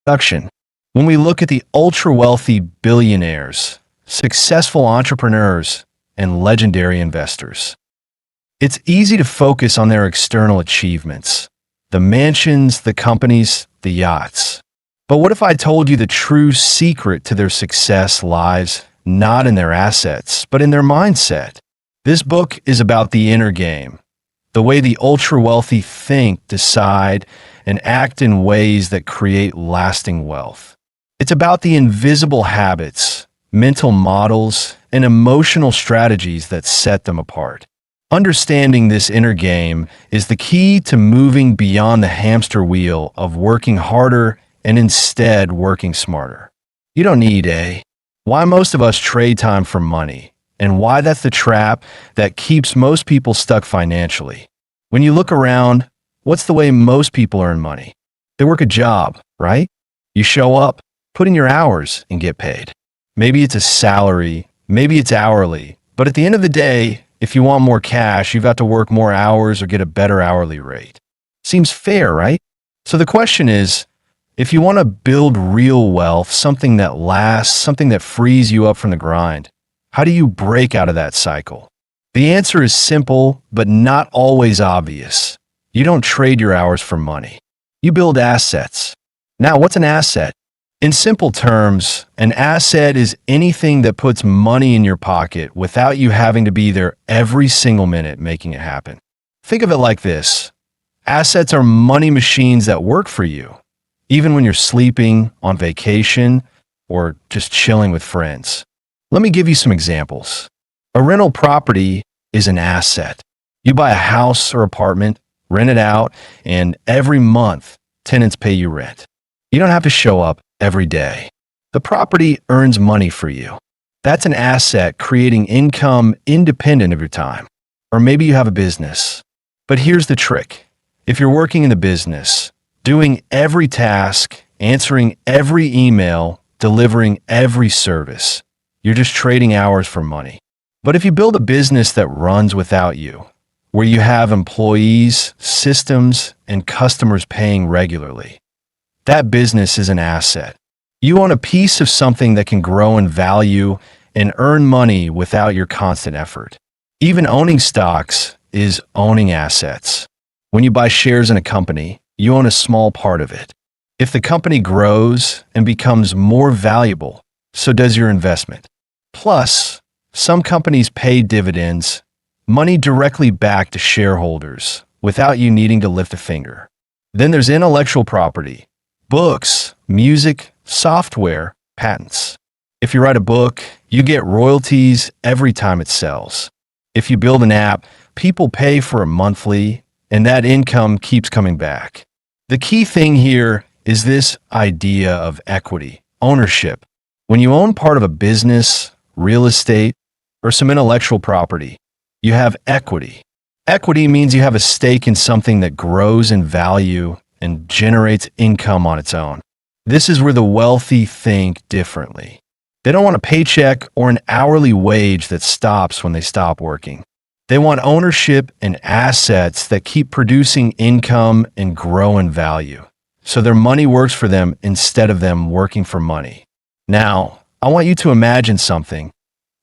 Production. When we look at the ultra-wealthy billionaires, successful entrepreneurs, and legendary investors, it's easy to focus on their external achievements, the mansions, the companies, the yachts. But what if I told you the true secret to their success lies not in their assets, but in their mindset? This book is about the inner game, the way the ultra-wealthy think, decide, and act in ways that create lasting wealth. It's about the invisible habits, mental models, and emotional strategies that set them apart. Understanding this inner game is the key to moving beyond the hamster wheel of working harder and instead working smarter. You don't need why most of us trade time for money, and why that's the trap that keeps most people stuck financially. When you look around, what's the way most people earn money? They work a job, right? You show up, put in your hours, and get paid. Maybe it's a salary, maybe it's hourly, but at the end of the day, if you want more cash, you've got to work more hours or get a better hourly rate. Seems fair, right? So the question is, if you want to build real wealth, something that lasts, something that frees you up from the grind, how do you break out of that cycle? The answer is simple, but not always obvious. You don't trade your hours for money. You build assets. Now, what's an asset? In simple terms, an asset is anything that puts money in your pocket without you having to be there every single minute making it happen. Think of it like this. Assets are money machines that work for you, even when you're sleeping, on vacation, or just chilling with friends. Let me give you some examples. A rental property is an asset. You buy a house or apartment, rent it out, and every month, tenants pay you rent. You don't have to show up every day. The property earns money for you. That's an asset creating income independent of your time. Or maybe you have a business. But here's the trick. If you're working in the business, doing every task, answering every email, delivering every service, you're just trading hours for money. But if you build a business that runs without you, where you have employees, systems, and customers paying regularly, that business is an asset. You own a piece of something that can grow in value and earn money without your constant effort. Even owning stocks is owning assets. When you buy shares in a company, you own a small part of it. If the company grows and becomes more valuable, so does your investment. Plus, some companies pay dividends, money directly back to shareholders without you needing to lift a finger. Then there's intellectual property, books, music, software, patents. If you write a book, you get royalties every time it sells. If you build an app, people pay for a monthly, and that income keeps coming back. The key thing here is this idea of equity, ownership. When you own part of a business, real estate, or some intellectual property, you have equity. Equity means you have a stake in something that grows in value and generates income on its own. This is where the wealthy think differently. They don't want a paycheck or an hourly wage that stops when they stop working. They want ownership and assets that keep producing income and grow in value, so their money works for them instead of them working for money. Now, I want you to imagine something.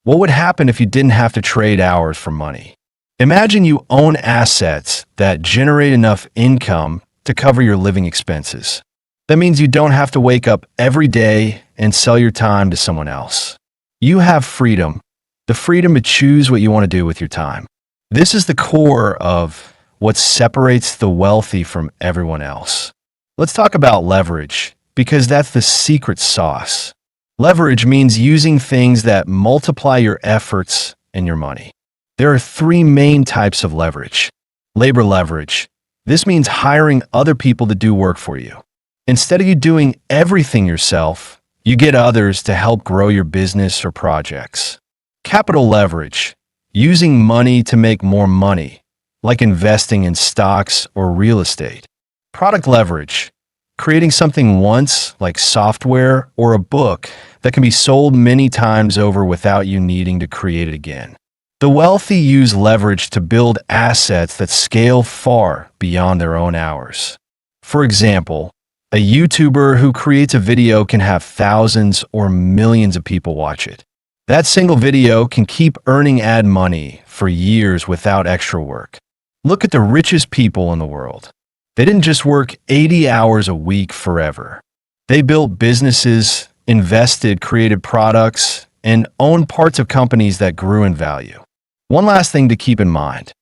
What would happen if you didn't have to trade hours for money? Imagine you own assets that generate enough income to cover your living expenses. That means you don't have to wake up every day and sell your time to someone else. You have freedom, the freedom to choose what you want to do with your time. This is the core of what separates the wealthy from everyone else. Let's talk about leverage, because that's the secret sauce. Leverage means using things that multiply your efforts and your money. There are three main types of leverage. Labor leverage. This means hiring other people to do work for you. Instead of you doing everything yourself, you get others to help grow your business or projects. Capital leverage. Using money to make more money, like investing in stocks or real estate. Product leverage. Creating something once, like software or a book, that can be sold many times over without you needing to create it again. The wealthy use leverage to build assets that scale far beyond their own hours. For example, A YouTuber who creates a video can have thousands or millions of people watch it. That single video can keep earning ad money for years without extra work. Look at the richest people in the world. They didn't just work 80 hours a week forever. They built businesses, invested, created products, and owned parts of companies that grew in value. One last thing to keep in mind.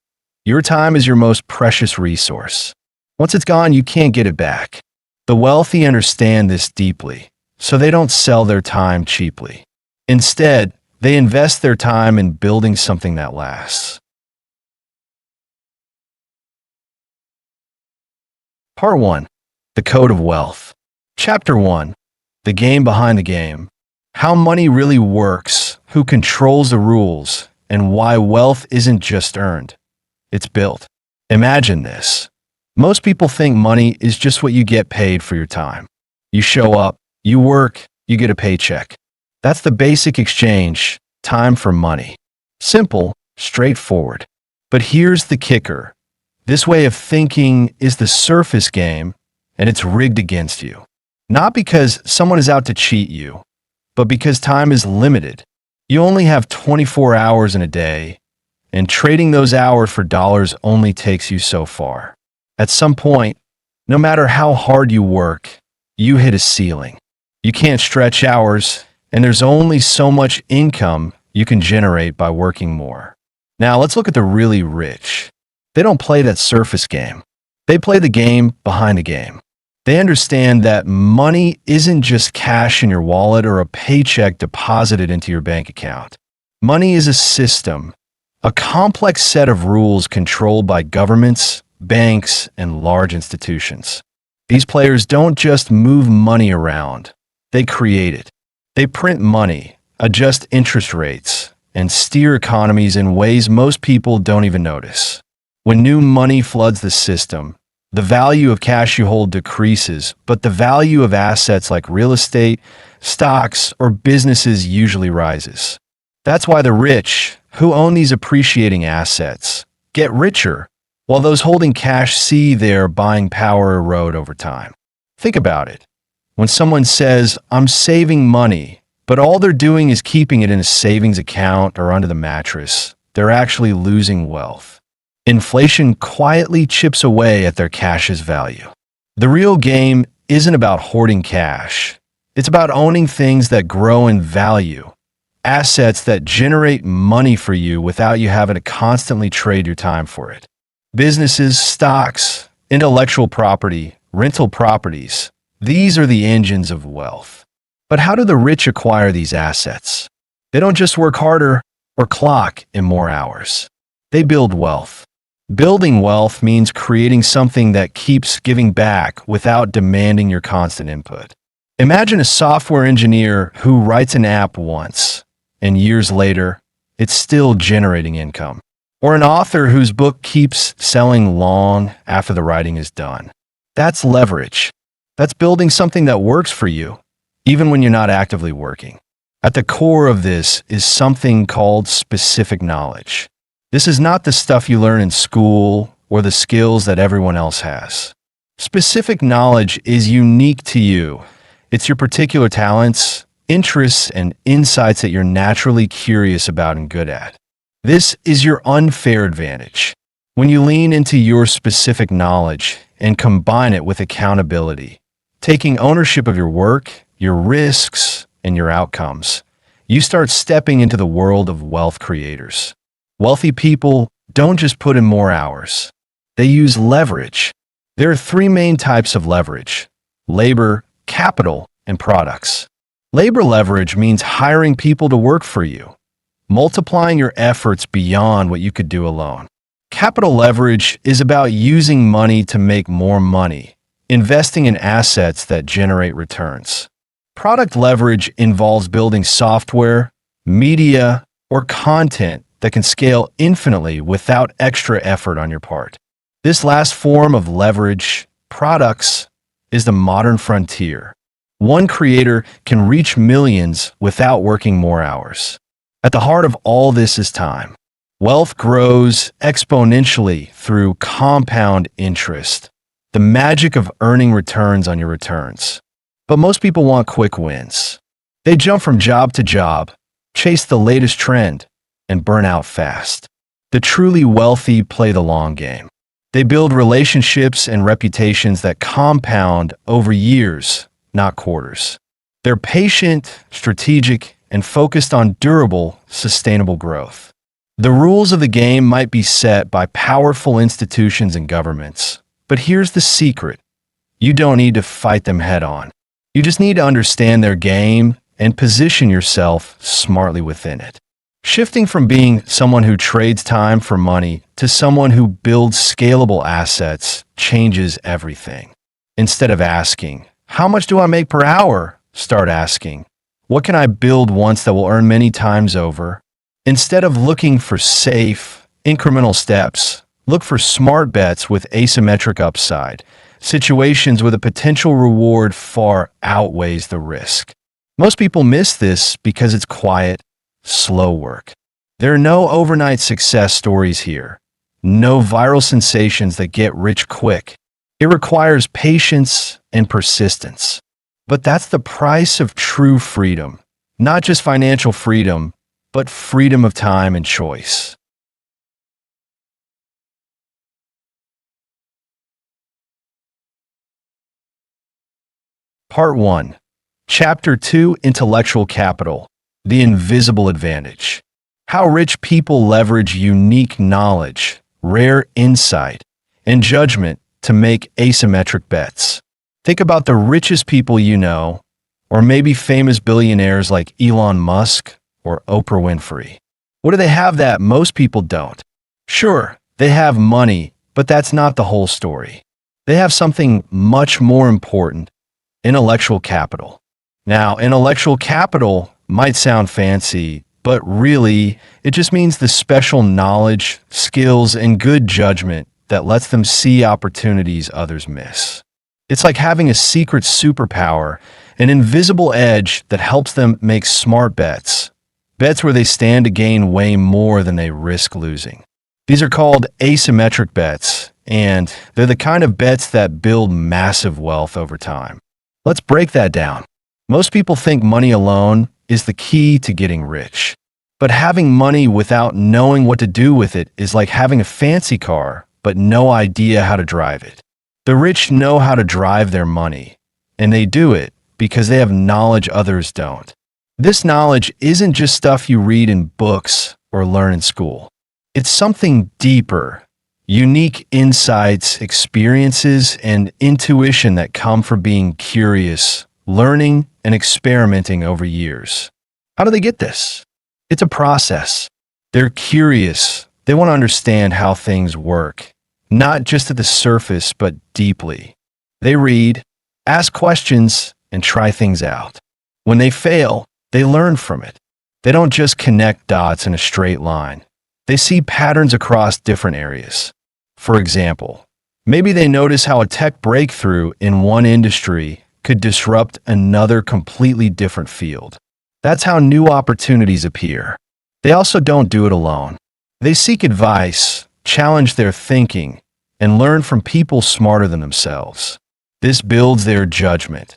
Your time is your most precious resource. Once it's gone, you can't get it back. The wealthy understand this deeply, so they don't sell their time cheaply. Instead, they invest their time in building something that lasts. Part 1. The Code of Wealth. Chapter 1. The Game Behind the Game. How money really works, who controls the rules, and why wealth isn't just earned. It's built. Imagine this. Most people think money is just what you get paid for your time. You show up, you work, you get a paycheck. That's the basic exchange, time for money. Simple, straightforward. But here's the kicker. This way of thinking is the surface game, and it's rigged against you. Not because someone is out to cheat you, but because time is limited. You only have 24 hours in a day, and trading those hours for dollars only takes you so far. At some point, no matter how hard you work, you hit a ceiling. You can't stretch hours, and there's only so much income you can generate by working more. Now, let's look at the really rich. They don't play that surface game. They play the game behind the game. They understand that money isn't just cash in your wallet or a paycheck deposited into your bank account. Money is a system, a complex set of rules controlled by governments, banks, and large institutions. These players don't just move money around, they create it. They print money, adjust interest rates, and steer economies in ways most people don't even notice. When new money floods the system, the value of cash you hold decreases, but the value of assets like real estate, stocks, or businesses usually rises. That's why the rich, who own these appreciating assets, get richer, while those holding cash see their buying power erode over time. Think about it. When someone says, "I'm saving money," but all they're doing is keeping it in a savings account or under the mattress, they're actually losing wealth. Inflation quietly chips away at their cash's value. The real game isn't about hoarding cash. It's about owning things that grow in value, assets that generate money for you without you having to constantly trade your time for it. Businesses, stocks, intellectual property, rental properties, these are the engines of wealth. But how do the rich acquire these assets? They don't just work harder or clock in more hours. They build wealth. Building wealth means creating something that keeps giving back without demanding your constant input. Imagine a software engineer who writes an app once, and years later, it's still generating income. Or an author whose book keeps selling long after the writing is done. That's leverage. That's building something that works for you, even when you're not actively working. At the core of this is something called specific knowledge. This is not the stuff you learn in school or the skills that everyone else has. Specific knowledge is unique to you. It's your particular talents, interests, and insights that you're naturally curious about and good at. This is your unfair advantage. When you lean into your specific knowledge and combine it with accountability, taking ownership of your work, your risks, and your outcomes, you start stepping into the world of wealth creators. Wealthy people don't just put in more hours. They use leverage. There are three main types of leverage: labor, capital, and products. Labor leverage means hiring people to work for you, multiplying your efforts beyond what you could do alone. Capital leverage is about using money to make more money, investing in assets that generate returns. Product leverage involves building software, media, or content that can scale infinitely without extra effort on your part. This last form of leverage, products, is the modern frontier. One creator can reach millions without working more hours. At the heart of all this is time. Wealth grows exponentially through compound interest. the magic of earning returns on your returns. But most people want quick wins. They jump from job to job, chase the latest trend, and burn out fast. The truly wealthy play the long game. They build relationships and reputations that compound over years, not quarters. They're patient, strategic, and focused on durable, sustainable growth. The rules of the game might be set by powerful institutions and governments, but here's the secret. You don't need to fight them head on. You just need to understand their game and position yourself smartly within it. Shifting from being someone who trades time for money to someone who builds scalable assets changes everything. Instead of asking, "How much do I make per hour?" start asking, "What can I build once that will earn many times over?" Instead of looking for safe, incremental steps, look for smart bets with asymmetric upside, situations where the potential reward far outweighs the risk. Most people miss this because it's quiet, slow work. There are no overnight success stories here, no viral sensations that get rich quick. It requires patience and persistence. But that's the price of true freedom, not just financial freedom, but freedom of time and choice. Part 1. Chapter 2, Intellectual Capital, the Invisible Advantage. How rich people leverage unique knowledge, rare insight, and judgment to make asymmetric bets. Think about the richest people you know, or maybe famous billionaires like Elon Musk or Oprah Winfrey. What do they have that most people don't? Sure, they have money, but that's not the whole story. They have something much more important: intellectual capital. Now, intellectual capital might sound fancy, but really, it just means the special knowledge, skills, and good judgment that lets them see opportunities others miss. It's like having a secret superpower, an invisible edge that helps them make smart bets. Bets where they stand to gain way more than they risk losing. These are called asymmetric bets, and they're the kind of bets that build massive wealth over time. Let's break that down. Most people think money alone is the key to getting rich. But having money without knowing what to do with it is like having a fancy car, but no idea how to drive it. The rich know how to drive their money, and they do it because they have knowledge others don't. This knowledge isn't just stuff you read in books or learn in school. It's something deeper, unique insights, experiences, and intuition that come from being curious, learning, and experimenting over years. How do they get this? It's a process. They're curious. They want to understand how things work, not just at the surface, but deeply. They read, ask questions, and try things out. When they fail, they learn from it. They don't just connect dots in a straight line. They see patterns across different areas. For example, maybe they notice how a tech breakthrough in one industry could disrupt another completely different field. That's how new opportunities appear. They also don't do it alone. They seek advice, challenge their thinking, and learn from people smarter than themselves. This builds their judgment,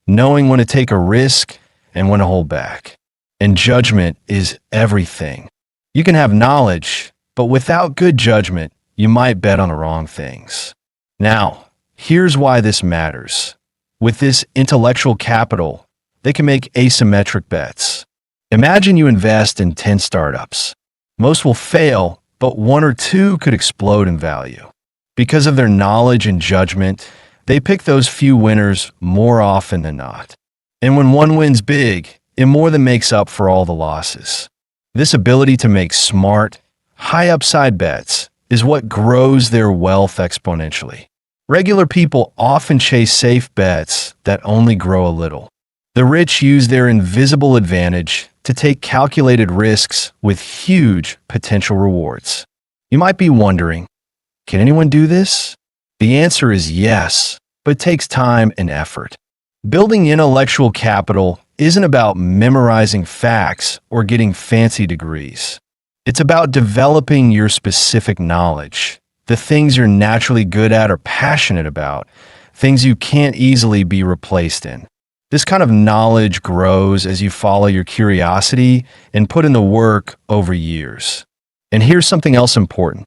knowing when to take a risk and when to hold back. And judgment is everything. You can have knowledge, but without good judgment, you might bet on the wrong things. Now, here's why this matters. With this intellectual capital, they can make asymmetric bets. Imagine you invest in 10 startups. Most will fail, but one or two could explode in value. Because of their knowledge and judgment, they pick those few winners more often than not. And when one wins big, it more than makes up for all the losses. This ability to make smart, high-upside bets is what grows their wealth exponentially. Regular people often chase safe bets that only grow a little. The rich use their invisible advantage to take calculated risks with huge potential rewards. You might be wondering, can anyone do this? The answer is yes, but it takes time and effort. Building intellectual capital isn't about memorizing facts or getting fancy degrees. It's about developing your specific knowledge, the things you're naturally good at or passionate about, things you can't easily be replaced in. This kind of knowledge grows as you follow your curiosity and put in the work over years. And here's something else important.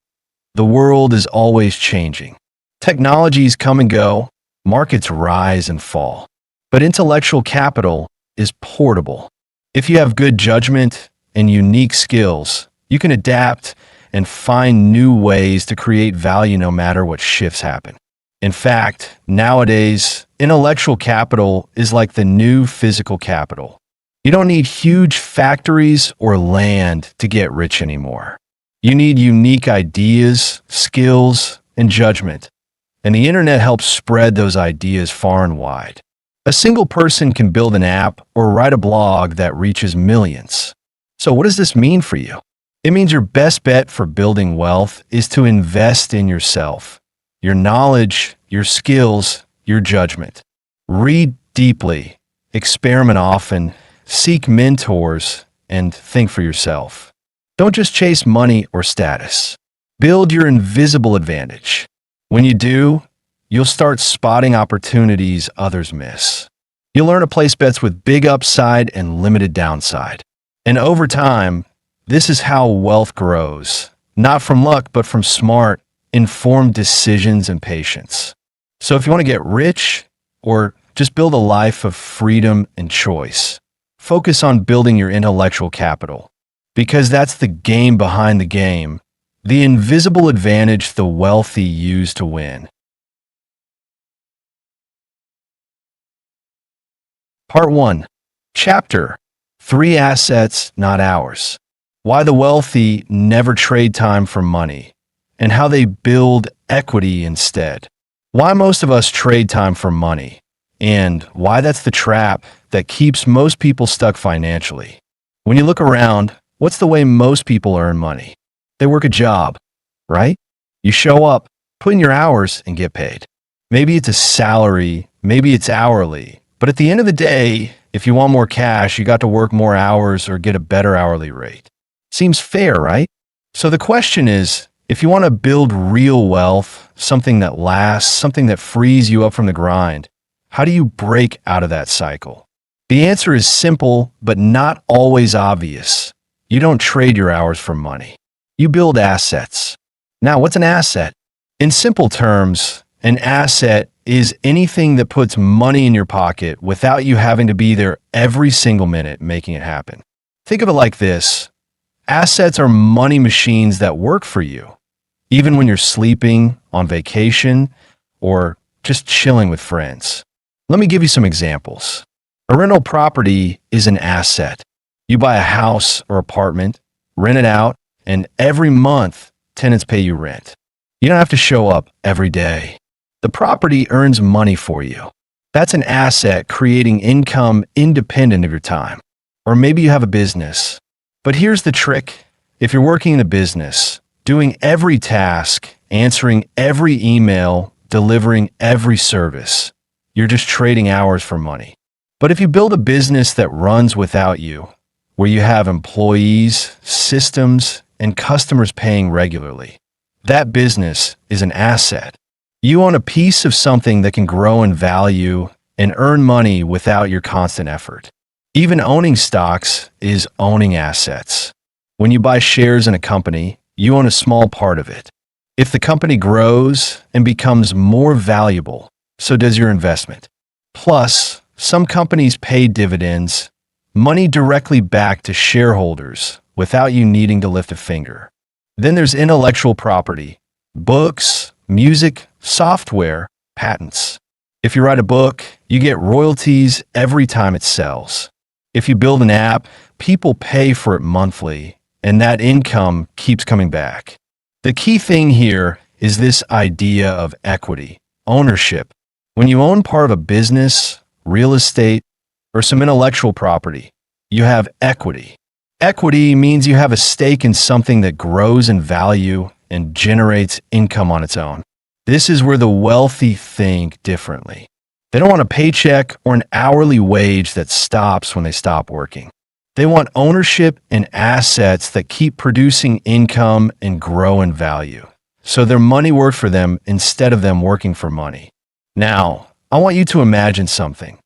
The world is always changing. Technologies come and go, markets rise and fall. But intellectual capital is portable. If you have good judgment and unique skills, you can adapt and find new ways to create value no matter what shifts happen. In fact, nowadays, intellectual capital is like the new physical capital. You don't need huge factories or land to get rich anymore. You need unique ideas, skills, and judgment. And the internet helps spread those ideas far and wide. A single person can build an app or write a blog that reaches millions. So what does this mean for you? It means your best bet for building wealth is to invest in yourself, your knowledge, your skills, your judgment. Read deeply, experiment often, seek mentors, and think for yourself. Don't just chase money or status. Build your invisible advantage. When you do, you'll start spotting opportunities others miss. You'll learn to place bets with big upside and limited downside. And over time, this is how wealth grows, not from luck, but from smart, informed decisions and patience. So if you want to get rich or just build a life of freedom and choice, focus on building your intellectual capital, because that's the game behind the game, the invisible advantage the wealthy use to win. Part 1. Chapter 3 Assets, Not Ours. Why the wealthy never trade time for money, and how they build equity instead. Why most of us trade time for money, and why that's the trap that keeps most people stuck financially. When you look around, what's the way most people earn money? They work a job, right? You show up, put in your hours, and get paid. Maybe it's a salary, maybe it's hourly. But at the end of the day, if you want more cash, you got to work more hours or get a better hourly rate. Seems fair, right? So the question is, if you want to build real wealth, something that lasts, something that frees you up from the grind, how do you break out of that cycle? The answer is simple, but not always obvious. You don't trade your hours for money. You build assets. Now, what's an asset? In simple terms, an asset is anything that puts money in your pocket without you having to be there every single minute making it happen. Think of it like this. Assets are money machines that work for you, even when you're sleeping, on vacation, or just chilling with friends. Let me give you some examples. A rental property is an asset. You buy a house or apartment, rent it out, and every month, tenants pay you rent. You don't have to show up every day. The property earns money for you. That's an asset creating income independent of your time. Or maybe you have a business. But here's the trick. If you're working in a business, doing every task, answering every email, delivering every service, you're just trading hours for money. But if you build a business that runs without you, where you have employees, systems, and customers paying regularly, that business is an asset. You own a piece of something that can grow in value and earn money without your constant effort. Even owning stocks is owning assets. When you buy shares in a company, you own a small part of it. If the company grows and becomes more valuable, so does your investment. Plus, some companies pay dividends, money directly back to shareholders without you needing to lift a finger. Then there's intellectual property, books, music, software, patents. If you write a book, you get royalties every time it sells. If you build an app, people pay for it monthly, and that income keeps coming back. The key thing here is this idea of equity, ownership. When you own part of a business, real estate, or some intellectual property, you have equity. Equity means you have a stake in something that grows in value and generates income on its own. This is where the wealthy think differently. They don't want a paycheck or an hourly wage that stops when they stop working. They want ownership and assets that keep producing income and grow in value. so their money worked for them instead of them working for money. Now, I want you to imagine something.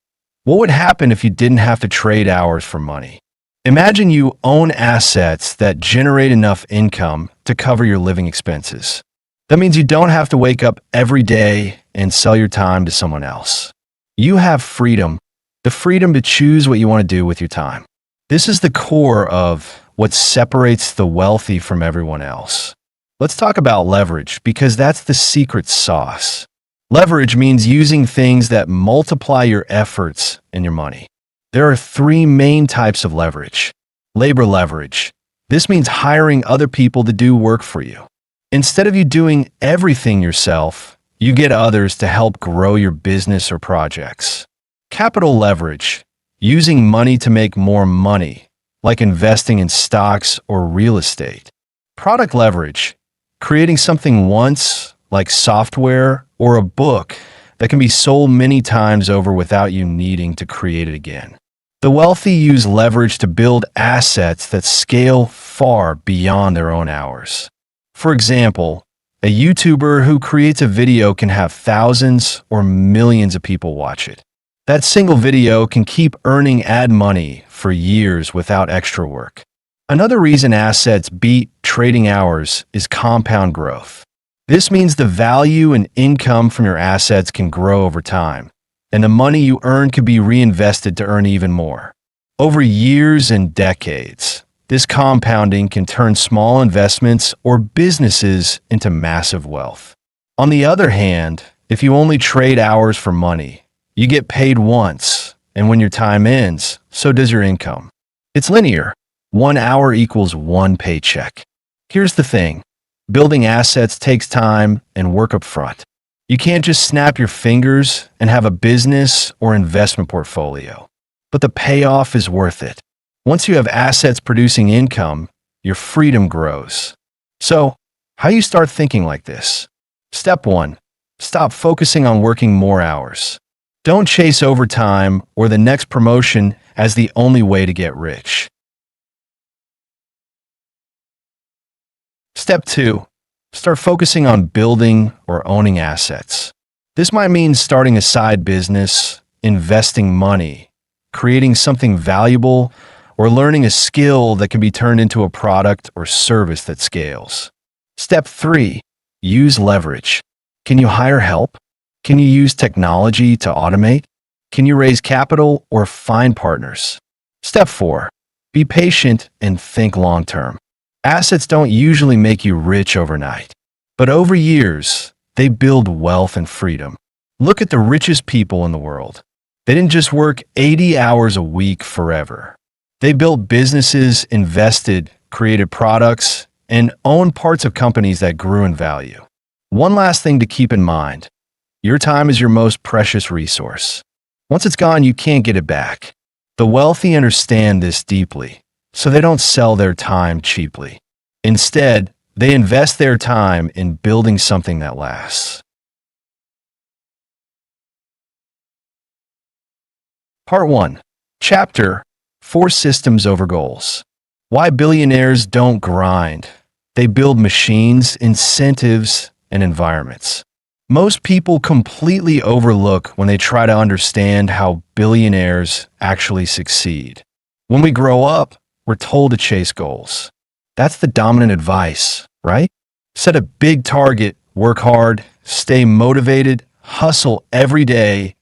What would happen if you didn't have to trade hours for money? Imagine you own assets that generate enough income to cover your living expenses. That means you don't have to wake up every day and sell your time to someone else. You have freedom, the freedom to choose what you want to do with your time. This is the core of what separates the wealthy from everyone else. Let's talk about leverage because that's the secret sauce. Leverage means using things that multiply your efforts and your money. There are three main types of leverage. Labor leverage. This means hiring other people to do work for you. Instead of you doing everything yourself, you get others to help grow your business or projects. Capital leverage. Using money to make more money, like investing in stocks or real estate. Product leverage. Creating something once, like software or a book, that can be sold many times over without you needing to create it again. The wealthy use leverage to build assets that scale far beyond their own hours. For example, a YouTuber who creates a video can have thousands or millions of people watch it. That single video can keep earning ad money for years without extra work. Another reason assets beat trading hours is compound growth. This means the value and income from your assets can grow over time, and the money you earn can be reinvested to earn even more. Over years and decades, this compounding can turn small investments or businesses into massive wealth. On the other hand, if you only trade hours for money, you get paid once, and when your time ends, so does your income. It's linear. 1 hour equals 1 paycheck. Here's the thing. Building assets takes time and work up front. You can't just snap your fingers and have a business or investment portfolio. But the payoff is worth it. Once you have assets producing income, your freedom grows. So, how do you start thinking like this? Step 1. Stop focusing on working more hours. Don't chase overtime or the next promotion as the only way to get rich. Step 2. Start focusing on building or owning assets. This might mean starting a side business, investing money, creating something valuable, or learning a skill that can be turned into a product or service that scales. Step 3. Use leverage. Can you hire help? Can you use technology to automate? Can you raise capital or find partners? Step 4. Be patient and think long-term. Assets don't usually make you rich overnight, but over years, they build wealth and freedom. Look at the richest people in the world. They didn't just work 80 hours a week forever. They built businesses, invested, created products, and owned parts of companies that grew in value. One last thing to keep in mind. Your time is your most precious resource. Once it's gone, you can't get it back. The wealthy understand this deeply, so they don't sell their time cheaply. Instead, they invest their time in building something that lasts. Part 1. Chapter 4 Systems Over Goals. Why billionaires don't grind. They build machines, incentives, and environments. Most people completely overlook when they try to understand how billionaires actually succeed. When we grow up, we're told to chase goals. That's the dominant advice, right? Set a big target, work hard, stay motivated, hustle every day,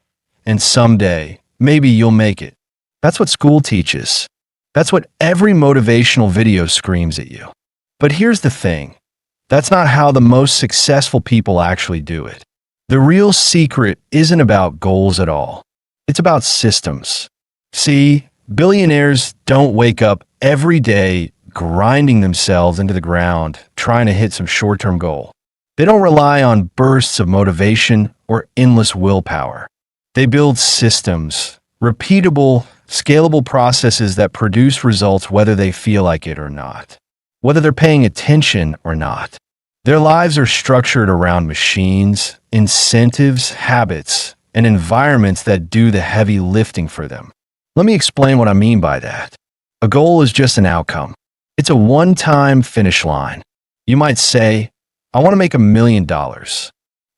and someday, maybe you'll make it. That's what school teaches. That's what every motivational video screams at you. But here's the thing. That's not how the most successful people actually do it. The real secret isn't about goals at all. It's about systems. See, billionaires don't wake up every day grinding themselves into the ground trying to hit some short-term goal. They don't rely on bursts of motivation or endless willpower. They build systems, repeatable, scalable processes that produce results whether they feel like it or not, whether they're paying attention or not. Their lives are structured around machines, incentives, habits, and environments that do the heavy lifting for them. Let me explain what I mean by that. A goal is just an outcome. It's a one-time finish line. You might say, I want to make $1 million.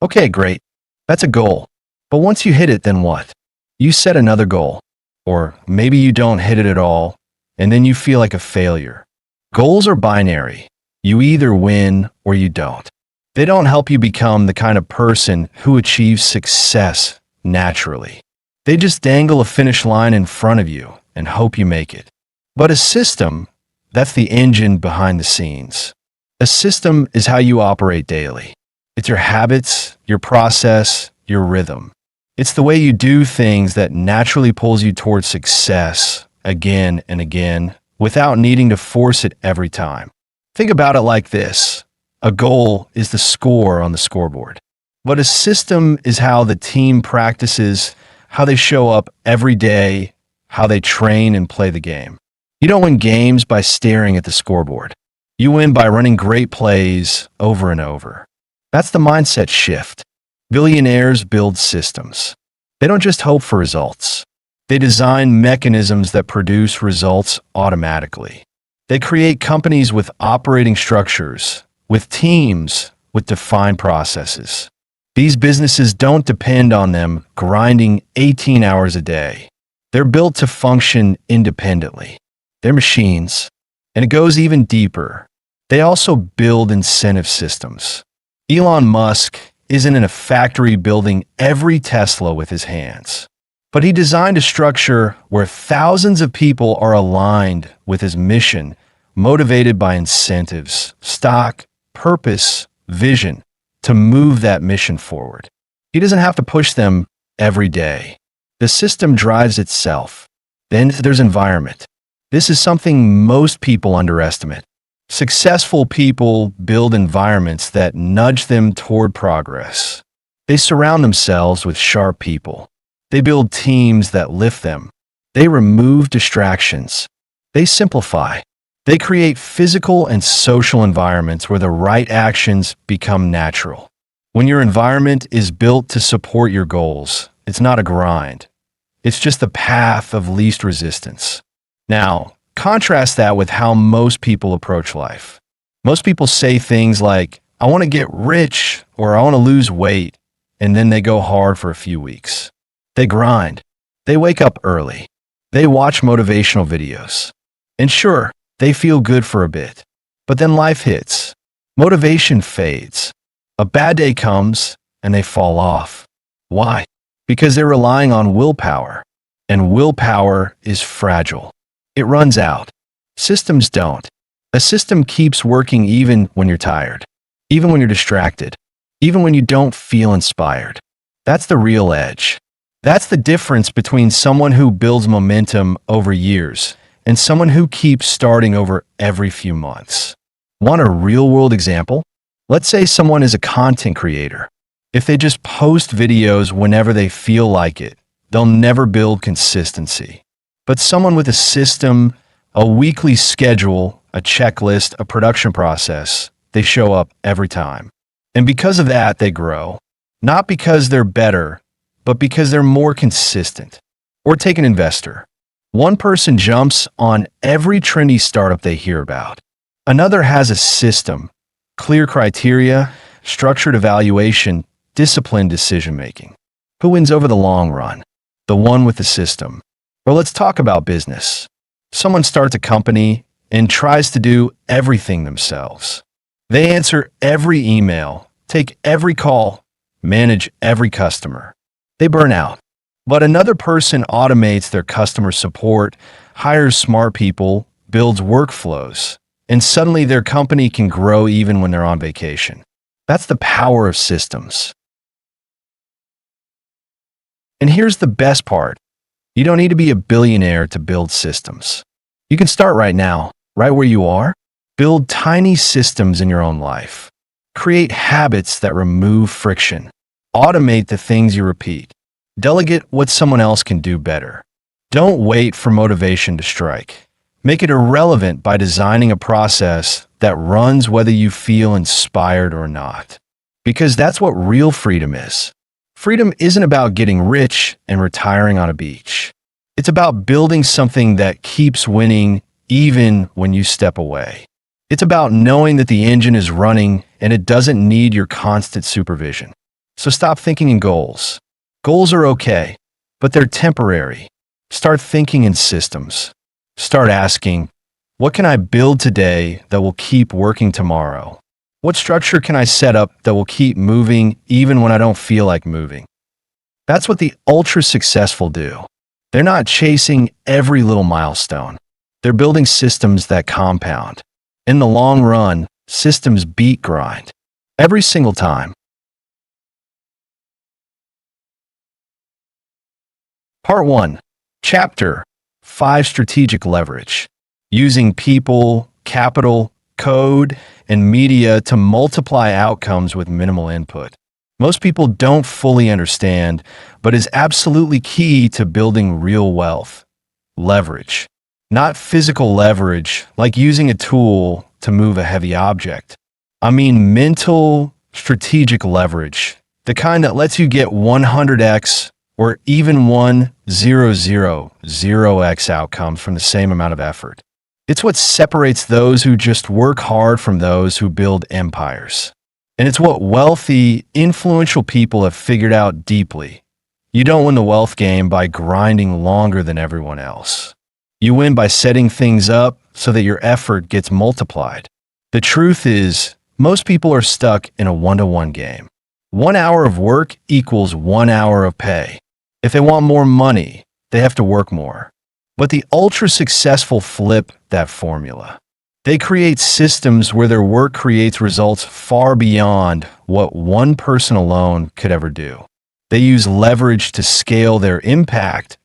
Okay, great. That's a goal. But once you hit it, then what? You set another goal. Or maybe you don't hit it at all, and then you feel like a failure. Goals are binary. You either win or you don't. They don't help you become the kind of person who achieves success naturally. They just dangle a finish line in front of you and hope you make it. But a system, that's the engine behind the scenes. A system is how you operate daily. It's your habits, your process, your rhythm. It's the way you do things that naturally pulls you towards success again and again without needing to force it every time. Think about it like this. A goal is the score on the scoreboard. But a system is how the team practices, how they show up every day, how they train and play the game. You don't win games by staring at the scoreboard. You win by running great plays over and over. That's the mindset shift. Billionaires build systems. They don't just hope for results. They design mechanisms that produce results automatically. They create companies with operating structures, with teams, with defined processes. These businesses don't depend on them grinding 18 hours a day. They're built to function independently. They're machines. And it goes even deeper. They also build incentive systems. Elon Musk isn't in a factory building every Tesla with his hands. But he designed a structure where thousands of people are aligned with his mission, motivated by incentives, stock, purpose, vision, to move that mission forward. He doesn't have to push them every day. The system drives itself. Then there's environment. This is something most people underestimate. Successful people build environments that nudge them toward progress. They surround themselves with sharp people. They build teams that lift them. They remove distractions. They simplify. They create physical and social environments where the right actions become natural. When your environment is built to support your goals, it's not a grind. It's just the path of least resistance. Now, contrast that with how most people approach life. Most people say things like, I want to get rich or I want to lose weight, and then they go hard for a few weeks. They grind. They wake up early. They watch motivational videos. And sure, they feel good for a bit. But then life hits. Motivation fades. A bad day comes and they fall off. Why? Because they're relying on willpower. And willpower is fragile. It runs out. Systems don't. A system keeps working even when you're tired, even when you're distracted, even when you don't feel inspired. That's the real edge. That's the difference between someone who builds momentum over years and someone who keeps starting over every few months. Want a real-world example? Let's say someone is a content creator. If they just post videos whenever they feel like it, they'll never build consistency. But someone with a system, a weekly schedule, a checklist, a production process, they show up every time. And because of that, they grow. Not because they're better, but because they're more consistent. Or take an investor. One person jumps on every trendy startup they hear about. Another has a system, clear criteria, structured evaluation, disciplined decision-making. Who wins over the long run? The one with the system. Well, let's talk about business. Someone starts a company and tries to do everything themselves. They answer every email, take every call, manage every customer. They burn out. But another person automates their customer support, hires smart people, builds workflows, and suddenly their company can grow even when they're on vacation. That's the power of systems. And here's the best part. You don't need to be a billionaire to build systems. You can start right now, right where you are. Build tiny systems in your own life. Create habits that remove friction. Automate the things you repeat. Delegate what someone else can do better. Don't wait for motivation to strike. Make it irrelevant by designing a process that runs whether you feel inspired or not. Because that's what real freedom is. Freedom isn't about getting rich and retiring on a beach. It's about building something that keeps winning even when you step away. It's about knowing that the engine is running and it doesn't need your constant supervision. So stop thinking in goals. Goals are okay, but they're temporary. Start thinking in systems. Start asking, what can I build today that will keep working tomorrow? What structure can I set up that will keep moving even when I don't feel like moving? That's what the ultra successful do. They're not chasing every little milestone. They're building systems that compound. In the long run, systems beat grind. Every single time. Part 1. Chapter 5. Strategic leverage. Using people, capital, code, and media to multiply outcomes with minimal input. Most people don't fully understand, but is absolutely key to building real wealth. Leverage. Not physical leverage, like using a tool to move a heavy object. I mean mental, strategic leverage, the kind that lets you get 100x or even 1,000x outcomes from the same amount of effort. It's what separates those who just work hard from those who build empires. And it's what wealthy, influential people have figured out deeply. You don't win the wealth game by grinding longer than everyone else. You win by setting things up so that your effort gets multiplied. The truth is, most people are stuck in a one-to-one game. 1 hour of work equals 1 hour of pay. If they want more money, they have to work more. But the ultra-successful flip that formula. They create systems where their work creates results far beyond what one person alone could ever do. They use leverage to scale their impact,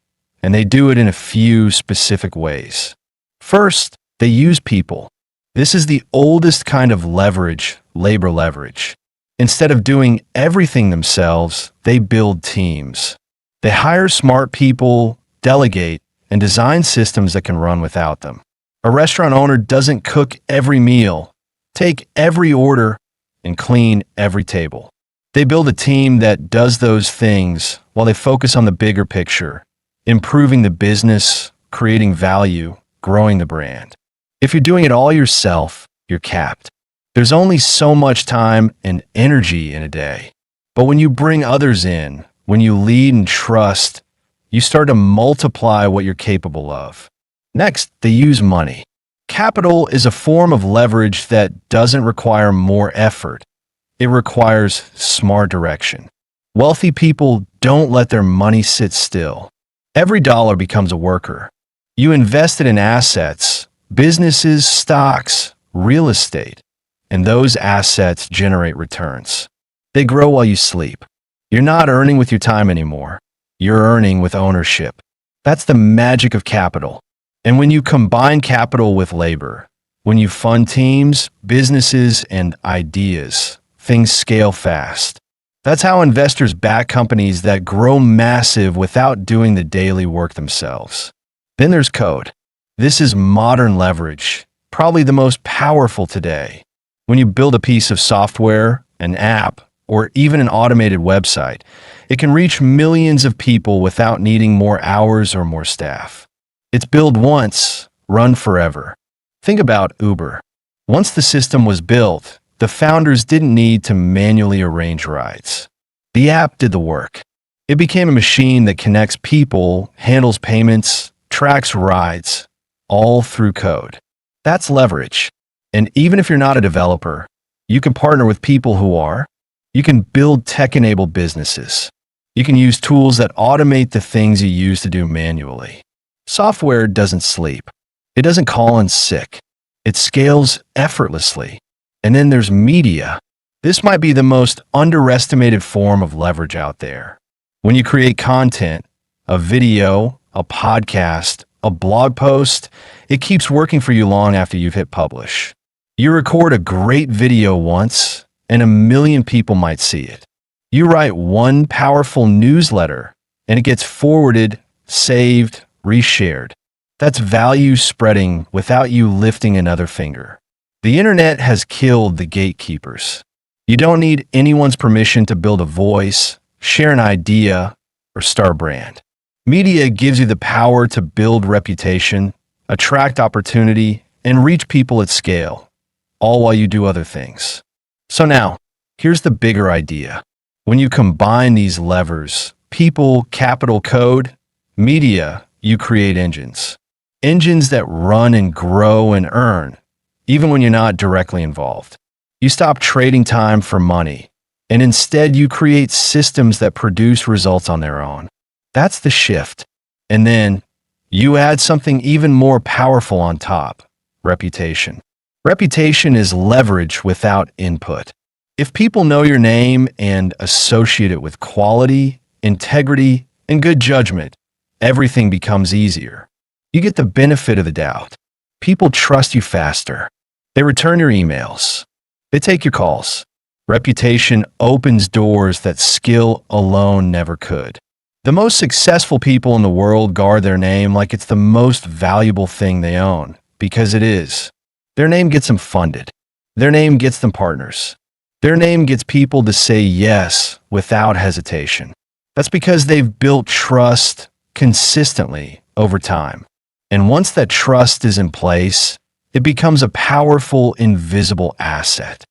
and they do it in a few specific ways. First, they use people. This is the oldest kind of leverage, labor leverage. Instead of doing everything themselves, they build teams. They hire smart people, delegate, and design systems that can run without them. A restaurant owner doesn't cook every meal, take every order, and clean every table. They build a team that does those things while they focus on the bigger picture, improving the business, creating value, growing the brand. If you're doing it all yourself, you're capped. There's only so much time and energy in a day. But when you bring others in, when you lead and trust, you start to multiply what you're capable of. Next, they use money. Capital is a form of leverage that doesn't require more effort. It requires smart direction. Wealthy people don't let their money sit still. Every dollar becomes a worker. You invest it in assets, businesses, stocks, real estate, and those assets generate returns. They grow while you sleep. You're not earning with your time anymore. You're earning with ownership. That's the magic of capital. And when you combine capital with labor, when you fund teams, businesses, and ideas, things scale fast. That's how investors back companies that grow massive without doing the daily work themselves. Then there's code. This is modern leverage, probably the most powerful today. When you build a piece of software, an app, or even an automated website, it can reach millions of people without needing more hours or more staff. It's build once, run forever. Think about Uber. Once the system was built, the founders didn't need to manually arrange rides. The app did the work. It became a machine that connects people, handles payments, tracks rides, all through code. That's leverage. And even if you're not a developer, you can partner with people who are. You can build tech-enabled businesses. You can use tools that automate the things you used to do manually. Software doesn't sleep. It doesn't call in sick. It scales effortlessly. And then there's media. This might be the most underestimated form of leverage out there. When you create content, a video, a podcast, a blog post, it keeps working for you long after you've hit publish. You record a great video once, and 1 million people might see it. You write one powerful newsletter, and it gets forwarded, saved, reshared. That's value spreading without you lifting another finger. The internet has killed the gatekeepers. You don't need anyone's permission to build a voice, share an idea, or start a brand. Media gives you the power to build reputation, attract opportunity, and reach people at scale, all while you do other things. So now, here's the bigger idea. When you combine these levers, people, capital, code, media, you create engines. Engines that run and grow and earn, even when you're not directly involved. You stop trading time for money, and instead you create systems that produce results on their own. That's the shift. And then you add something even more powerful on top: reputation. Reputation is leverage without input. If people know your name and associate it with quality, integrity, and good judgment, everything becomes easier. You get the benefit of the doubt. People trust you faster. They return your emails. They take your calls. Reputation opens doors that skill alone never could. The most successful people in the world guard their name like it's the most valuable thing they own, because it is. Their name gets them funded. Their name gets them partners. Their name gets people to say yes without hesitation. That's because they've built trust consistently over time. And once that trust is in place, it becomes a powerful, invisible asset.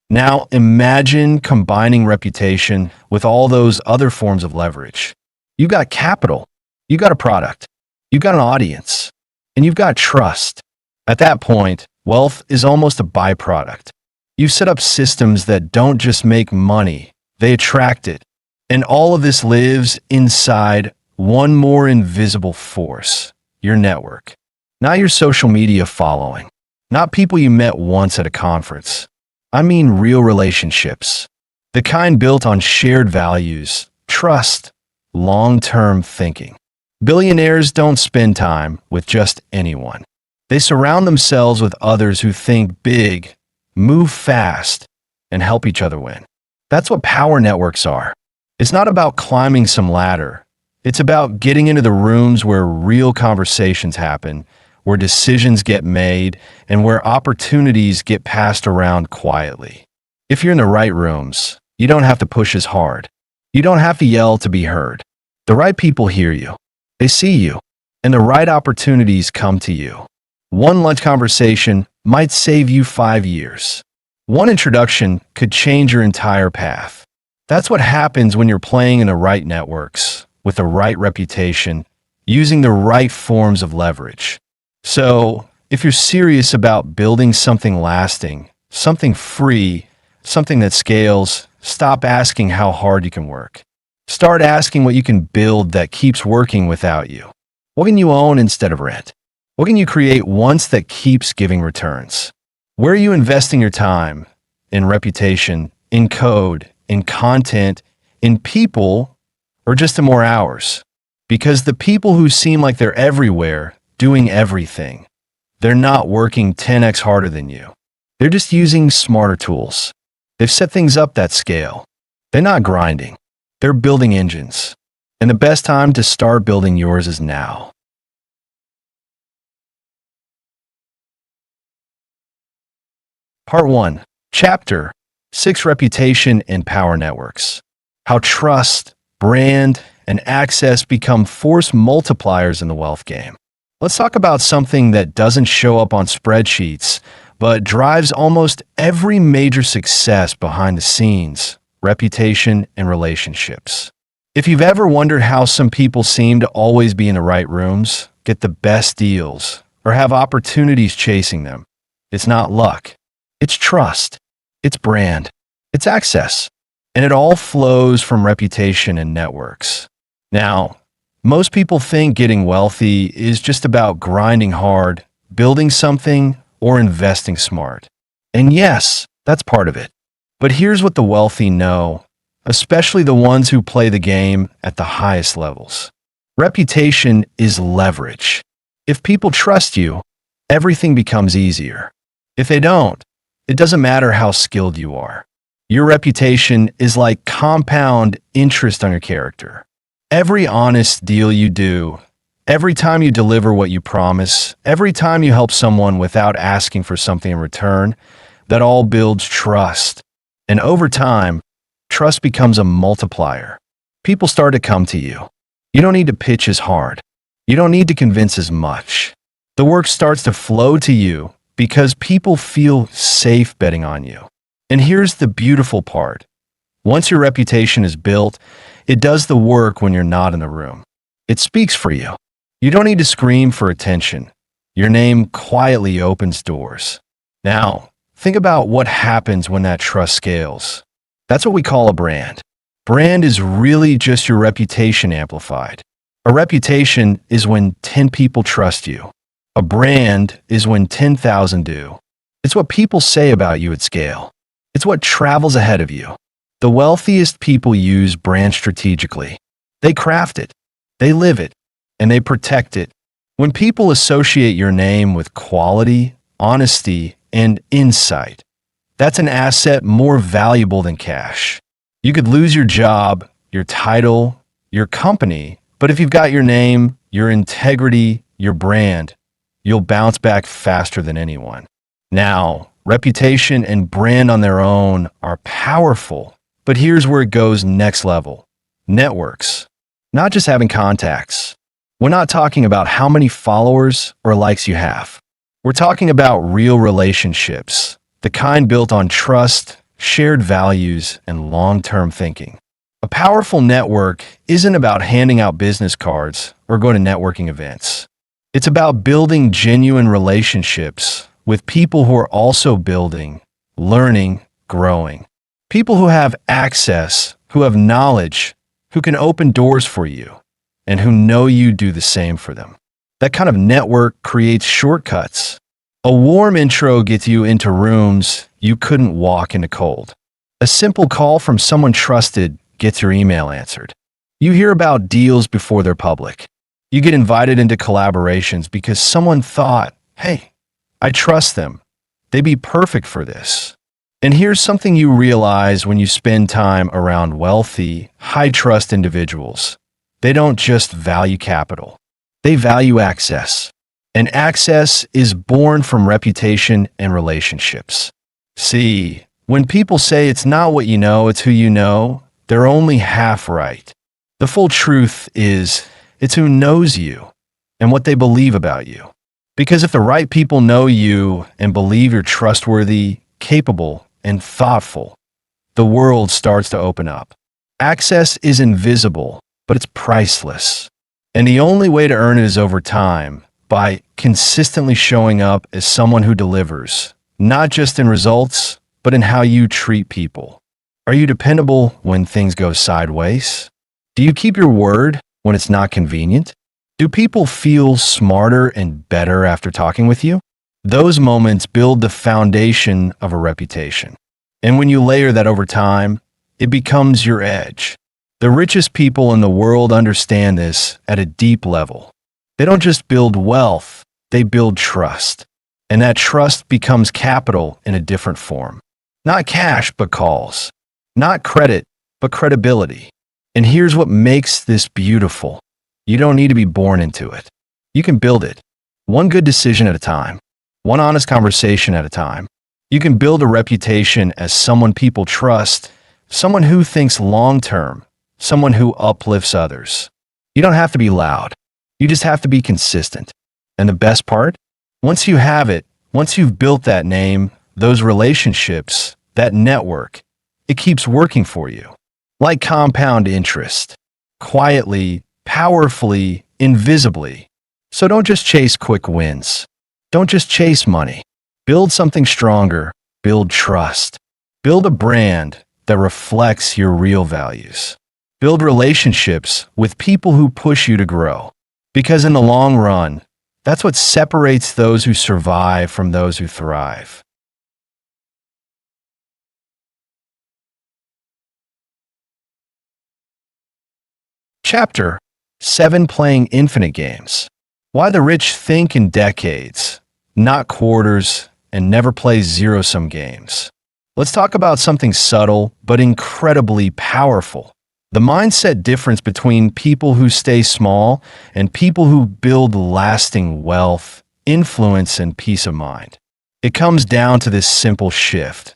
Now imagine combining reputation with all those other forms of leverage. You've got capital, you've got a product, you've got an audience, and you've got trust. At that point, wealth is almost a byproduct. You've set up systems that don't just make money, they attract it. And all of this lives inside one more invisible force: your network. Not your social media following, not people you met once at a conference. I mean real relationships, the kind built on shared values, trust, long-term thinking. Billionaires don't spend time with just anyone. They surround themselves with others who think big, move fast, and help each other win. That's what power networks are. It's not about climbing some ladder. It's about getting into the rooms where real conversations happen, where decisions get made, and where opportunities get passed around quietly. If you're in the right rooms, you don't have to push as hard. You don't have to yell to be heard. The right people hear you. They see you, and the right opportunities come to you. One lunch conversation might save you 5 years. One introduction could change your entire path. That's what happens when you're playing in the right networks, with the right reputation, using the right forms of leverage. So, if you're serious about building something lasting, something free, something that scales, stop asking how hard you can work. Start asking what you can build that keeps working without you. What can you own instead of rent? What can you create once that keeps giving returns? Where are you investing your time? In reputation, in code, in content, in people, or just in more hours? Because the people who seem like they're everywhere, doing everything, they're not working 10x harder than you. They're just using smarter tools. They've set things up that scale. They're not grinding. They're building engines. And the best time to start building yours is now. Part 1. Chapter 6: Reputation and Power Networks. How trust, brand, and access become force multipliers in the wealth game. Let's talk about something that doesn't show up on spreadsheets, but drives almost every major success behind the scenes: reputation and relationships. If you've ever wondered how some people seem to always be in the right rooms, get the best deals, or have opportunities chasing them, it's not luck. It's trust. It's brand. It's access. And it all flows from reputation and networks. Now, most people think getting wealthy is just about grinding hard, building something, or investing smart. And yes, that's part of it. But here's what the wealthy know, especially the ones who play the game at the highest levels. Reputation is leverage. If people trust you, everything becomes easier. If they don't, it doesn't matter how skilled you are. Your reputation is like compound interest on your character. Every honest deal you do, every time you deliver what you promise, every time you help someone without asking for something in return, that all builds trust. And over time, trust becomes a multiplier. People start to come to you. You don't need to pitch as hard. You don't need to convince as much. The work starts to flow to you because people feel safe betting on you. And here's the beautiful part. Once your reputation is built, it does the work when you're not in the room. It speaks for you. You don't need to scream for attention. Your name quietly opens doors. Now, think about what happens when that trust scales. That's what we call a brand. Brand is really just your reputation amplified. A reputation is when 10 people trust you. A brand is when 10,000 do. It's what people say about you at scale. It's what travels ahead of you. The wealthiest people use brand strategically. They craft it, they live it, and they protect it. When people associate your name with quality, honesty, and insight, that's an asset more valuable than cash. You could lose your job, your title, your company, but if you've got your name, your integrity, your brand, you'll bounce back faster than anyone. Now, reputation and brand on their own are powerful, but here's where it goes next level. Networks. Not just having contacts. We're not talking about how many followers or likes you have. We're talking about real relationships, the kind built on trust, shared values, and long-term thinking. A powerful network isn't about handing out business cards or going to networking events. It's about building genuine relationships with people who are also building, learning, growing. People who have access, who have knowledge, who can open doors for you, and who know you do the same for them. That kind of network creates shortcuts. A warm intro gets you into rooms you couldn't walk into cold. A simple call from someone trusted gets your email answered. You hear about deals before they're public. You get invited into collaborations because someone thought, hey, I trust them. They'd be perfect for this. And here's something you realize when you spend time around wealthy, high-trust individuals. They don't just value capital. They value access. And access is born from reputation and relationships. See, when people say it's not what you know, it's who you know, they're only half right. The full truth is, it's who knows you and what they believe about you. Because if the right people know you and believe you're trustworthy, capable, and thoughtful, the world starts to open up. Access is invisible, but it's priceless. And the only way to earn it is over time, by consistently showing up as someone who delivers, not just in results, but in how you treat people. Are you dependable when things go sideways? Do you keep your word when it's not convenient? Do people feel smarter and better after talking with you? Those moments build the foundation of a reputation. And when you layer that over time, it becomes your edge. The richest people in the world understand this at a deep level. They don't just build wealth, they build trust. And that trust becomes capital in a different form. Not cash, but calls. Not credit, but credibility. And here's what makes this beautiful. You don't need to be born into it. You can build it. One good decision at a time. One honest conversation at a time. You can build a reputation as someone people trust, someone who thinks long-term, someone who uplifts others. You don't have to be loud. You just have to be consistent. And the best part? Once you have it, once you've built that name, those relationships, that network, it keeps working for you. Like compound interest. Quietly, powerfully, invisibly. So don't just chase quick wins. Don't just chase money. Build something stronger. Build trust. Build a brand that reflects your real values. Build relationships with people who push you to grow. Because in the long run, that's what separates those who survive from those who thrive. Chapter 7: Playing Infinite Games. Why the rich think in decades, not quarters, and never play zero-sum games. Let's talk about something subtle but incredibly powerful. The mindset difference between people who stay small and people who build lasting wealth, influence, and peace of mind. It comes down to this simple shift.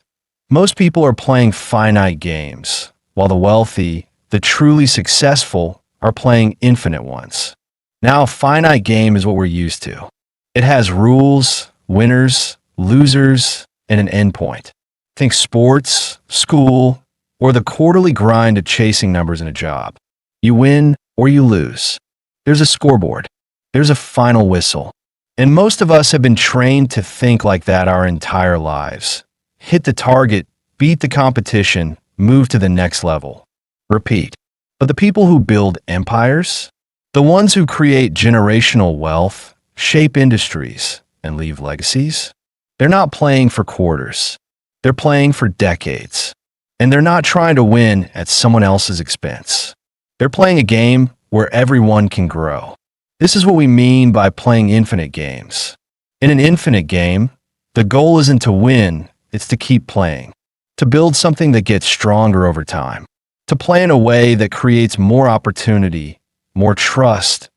Most people are playing finite games, while the wealthy, the truly successful, are playing infinite ones. Now, a finite game is what we're used to. It has rules, winners, losers, and an endpoint. Think sports, school, or the quarterly grind of chasing numbers in a job. You win or you lose. There's a scoreboard. There's a final whistle. And most of us have been trained to think like that our entire lives. Hit the target, beat the competition, move to the next level. Repeat. But the people who build empires, the ones who create generational wealth, shape industries, and leave legacies, they're not playing for quarters. They're playing for decades. And they're not trying to win at someone else's expense. They're playing a game where everyone can grow. This is what we mean by playing infinite games. In an infinite game, the goal isn't to win, it's to keep playing, to build something that gets stronger over time, to play in a way that creates more opportunity, more trust,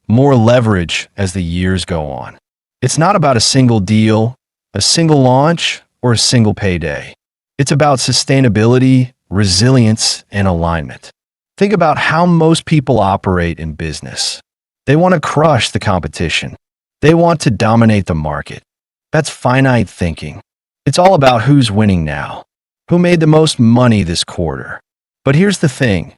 more leverage as the years go on. It's not about a single deal, a single launch, or a single payday. It's about sustainability, resilience, and alignment. Think about how most people operate in business. They want to crush the competition. They want to dominate the market. That's finite thinking. It's all about who's winning now, who made the most money this quarter. But here's the thing,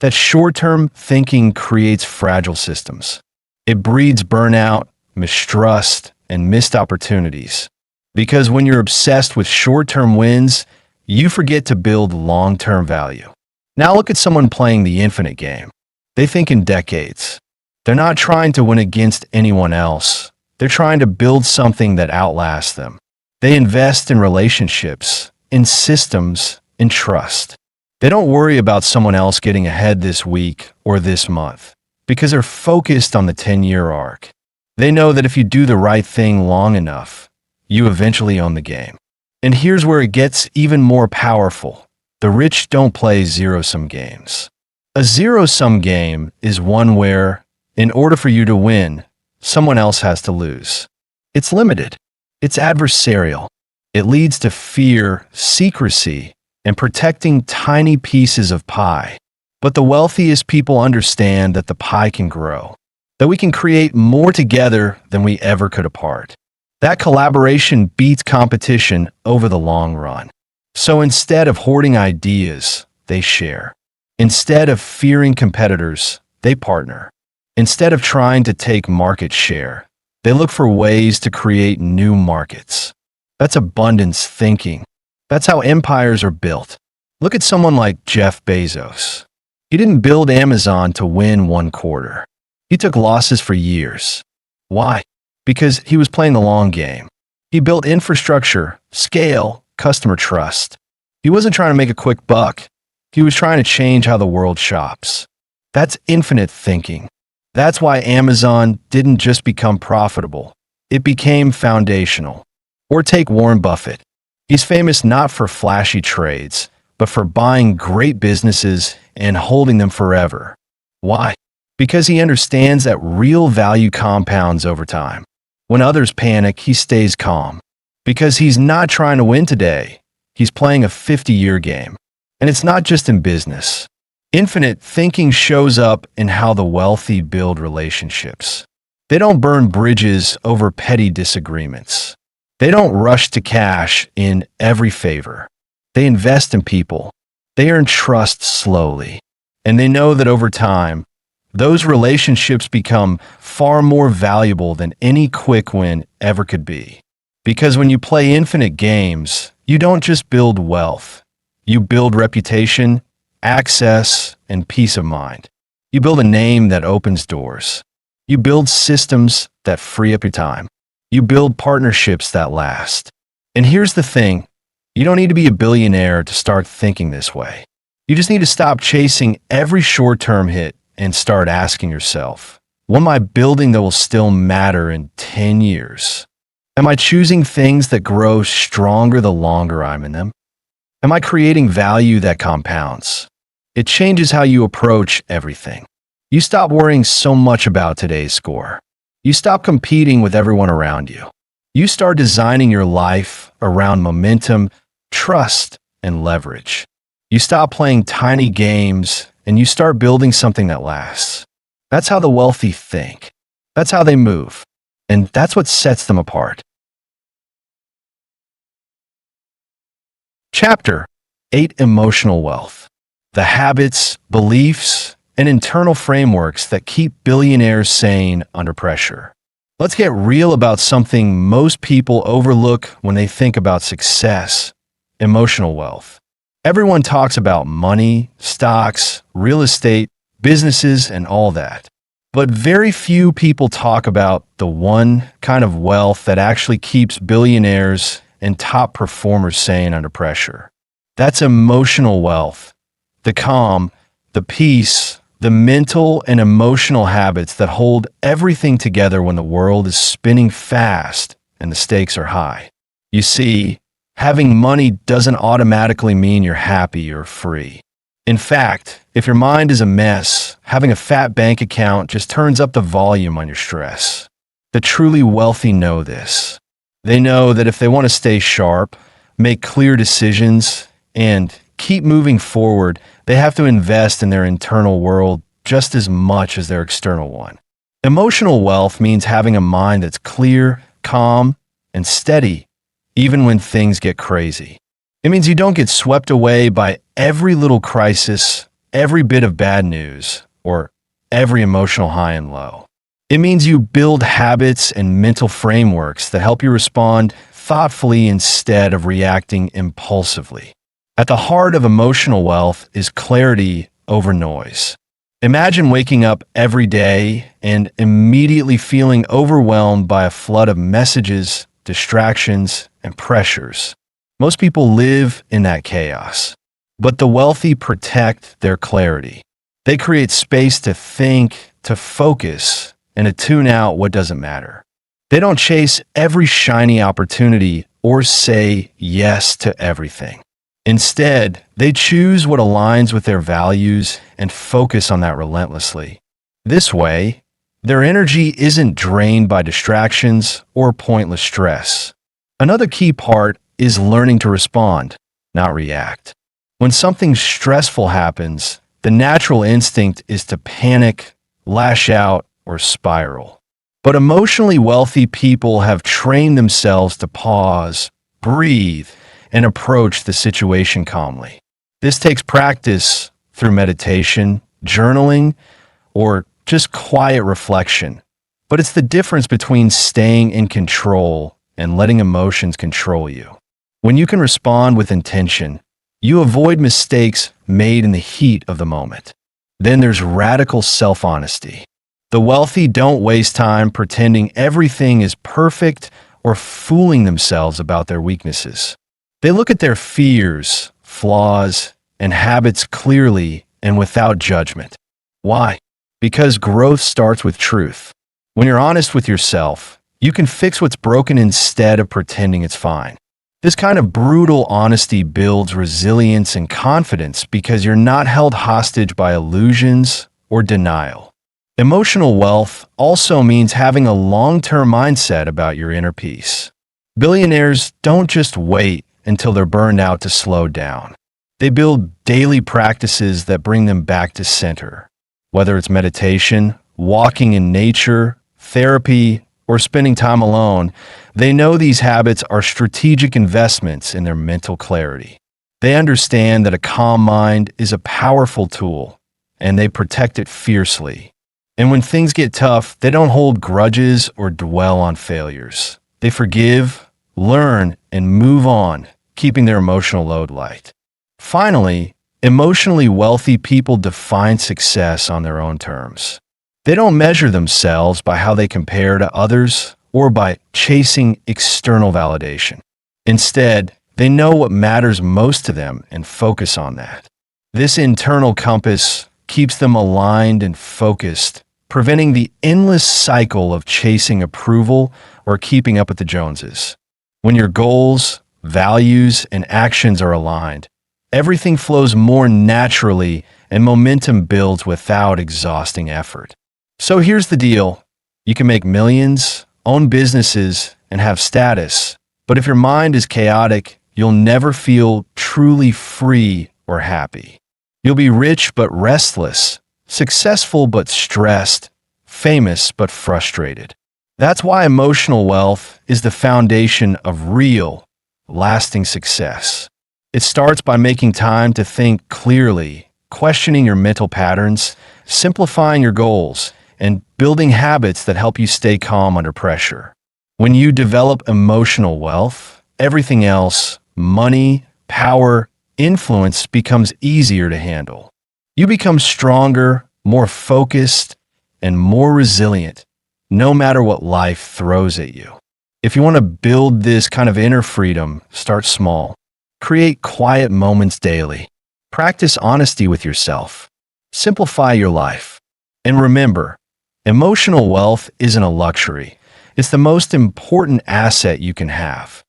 that short-term thinking creates fragile systems. It breeds burnout, mistrust, and missed opportunities. Because when you're obsessed with short-term wins, you forget to build long-term value. Now look at someone playing the infinite game. They think in decades. They're not trying to win against anyone else. They're trying to build something that outlasts them. They invest in relationships, in systems, in trust. They don't worry about someone else getting ahead this week or this month because they're focused on the 10-year arc. They know that if you do the right thing long enough, you eventually own the game. And here's where it gets even more powerful. The rich don't play zero-sum games. A zero-sum game is one where, in order for you to win, someone else has to lose. It's limited. It's adversarial. It leads to fear, secrecy, and protecting tiny pieces of pie. But the wealthiest people understand that the pie can grow, that we can create more together than we ever could apart. That collaboration beats competition over the long run. So instead of hoarding ideas, they share. Instead of fearing competitors, they partner. Instead of trying to take market share, they look for ways to create new markets. That's abundance thinking. That's how empires are built. Look at someone like Jeff Bezos. He didn't build Amazon to win one quarter. He took losses for years. Why? Because he was playing the long game. He built infrastructure, scale, customer trust. He wasn't trying to make a quick buck. He was trying to change how the world shops. That's infinite thinking. That's why Amazon didn't just become profitable. It became foundational. Or take Warren Buffett. He's famous not for flashy trades, but for buying great businesses and holding them forever. Why? Because he understands that real value compounds over time. When others panic, he stays calm. Because he's not trying to win today. He's playing a 50-year game. And it's not just in business. Infinite thinking shows up in how the wealthy build relationships. They don't burn bridges over petty disagreements. They don't rush to cash in every favor. They invest in people. They earn trust slowly. And they know that over time, those relationships become far more valuable than any quick win ever could be. Because when you play infinite games, you don't just build wealth. You build reputation, access, and peace of mind. You build a name that opens doors. You build systems that free up your time. You build partnerships that last. And here's the thing, you don't need to be a billionaire to start thinking this way. You just need to stop chasing every short-term hit and start asking yourself, what am I building that will still matter in 10 years? Am I choosing things that grow stronger the longer I'm in them? Am I creating value that compounds? It changes how you approach everything. You stop worrying so much about today's score. You stop competing with everyone around you. You start designing your life around momentum, trust, and leverage. You stop playing tiny games and you start building something that lasts. That's how the wealthy think. That's how they move. And that's what sets them apart. Chapter 8: Emotional Wealth. The habits, beliefs, and internal frameworks that keep billionaires sane under pressure. Let's get real about something most people overlook when they think about success: emotional wealth. Everyone talks about money, stocks, real estate, businesses, and all that. But very few people talk about the one kind of wealth that actually keeps billionaires and top performers sane under pressure. That's emotional wealth. The calm, the peace, the mental and emotional habits that hold everything together when the world is spinning fast and the stakes are high. You see, having money doesn't automatically mean you're happy or free. In fact, if your mind is a mess, having a fat bank account just turns up the volume on your stress. The truly wealthy know this. They know that if they want to stay sharp, make clear decisions, and keep moving forward, they have to invest in their internal world just as much as their external one. Emotional wealth means having a mind that's clear, calm, and steady, even when things get crazy. It means you don't get swept away by every little crisis, every bit of bad news, or every emotional high and low. It means you build habits and mental frameworks that help you respond thoughtfully instead of reacting impulsively. At the heart of emotional wealth is clarity over noise. Imagine waking up every day and immediately feeling overwhelmed by a flood of messages, distractions, and pressures. Most people live in that chaos, but the wealthy protect their clarity. They create space to think, to focus, and to tune out what doesn't matter. They don't chase every shiny opportunity or say yes to everything. Instead, they choose what aligns with their values and focus on that relentlessly. This way, their energy isn't drained by distractions or pointless stress. Another key part is learning to respond, not react. When something stressful happens, the natural instinct is to panic, lash out, or spiral. But emotionally wealthy people have trained themselves to pause, breathe, and approach the situation calmly. This takes practice through meditation, journaling, or just quiet reflection. But it's the difference between staying in control and letting emotions control you. When you can respond with intention, you avoid mistakes made in the heat of the moment. Then there's radical self-honesty. The wealthy don't waste time pretending everything is perfect or fooling themselves about their weaknesses. They look at their fears, flaws, and habits clearly and without judgment. Why? Because growth starts with truth. When you're honest with yourself, you can fix what's broken instead of pretending it's fine. This kind of brutal honesty builds resilience and confidence because you're not held hostage by illusions or denial. Emotional wealth also means having a long-term mindset about your inner peace. Billionaires don't just wait until they're burned out to slow down. They build daily practices that bring them back to center. Whether it's meditation, walking in nature, therapy, or spending time alone, they know these habits are strategic investments in their mental clarity. They understand that a calm mind is a powerful tool, and they protect it fiercely. And when things get tough, they don't hold grudges or dwell on failures. They forgive, learn, and move on, keeping their emotional load light. Finally, emotionally wealthy people define success on their own terms. They don't measure themselves by how they compare to others or by chasing external validation. Instead, they know what matters most to them and focus on that. This internal compass keeps them aligned and focused, preventing the endless cycle of chasing approval or keeping up with the Joneses. When your goals, values, and actions are aligned, everything flows more naturally and momentum builds without exhausting effort. So here's the deal. You can make millions, own businesses, and have status, but if your mind is chaotic, you'll never feel truly free or happy. You'll be rich but restless, successful but stressed, famous but frustrated. That's why emotional wealth is the foundation of real, lasting success. It starts by making time to think clearly, questioning your mental patterns, simplifying your goals, and building habits that help you stay calm under pressure. When you develop emotional wealth, everything else, money, power, influence becomes easier to handle. You become stronger, more focused, and more resilient, no matter what life throws at you. If you want to build this kind of inner freedom, start small. Create quiet moments daily. Practice honesty with yourself. Simplify your life. And remember, emotional wealth isn't a luxury. It's the most important asset you can have.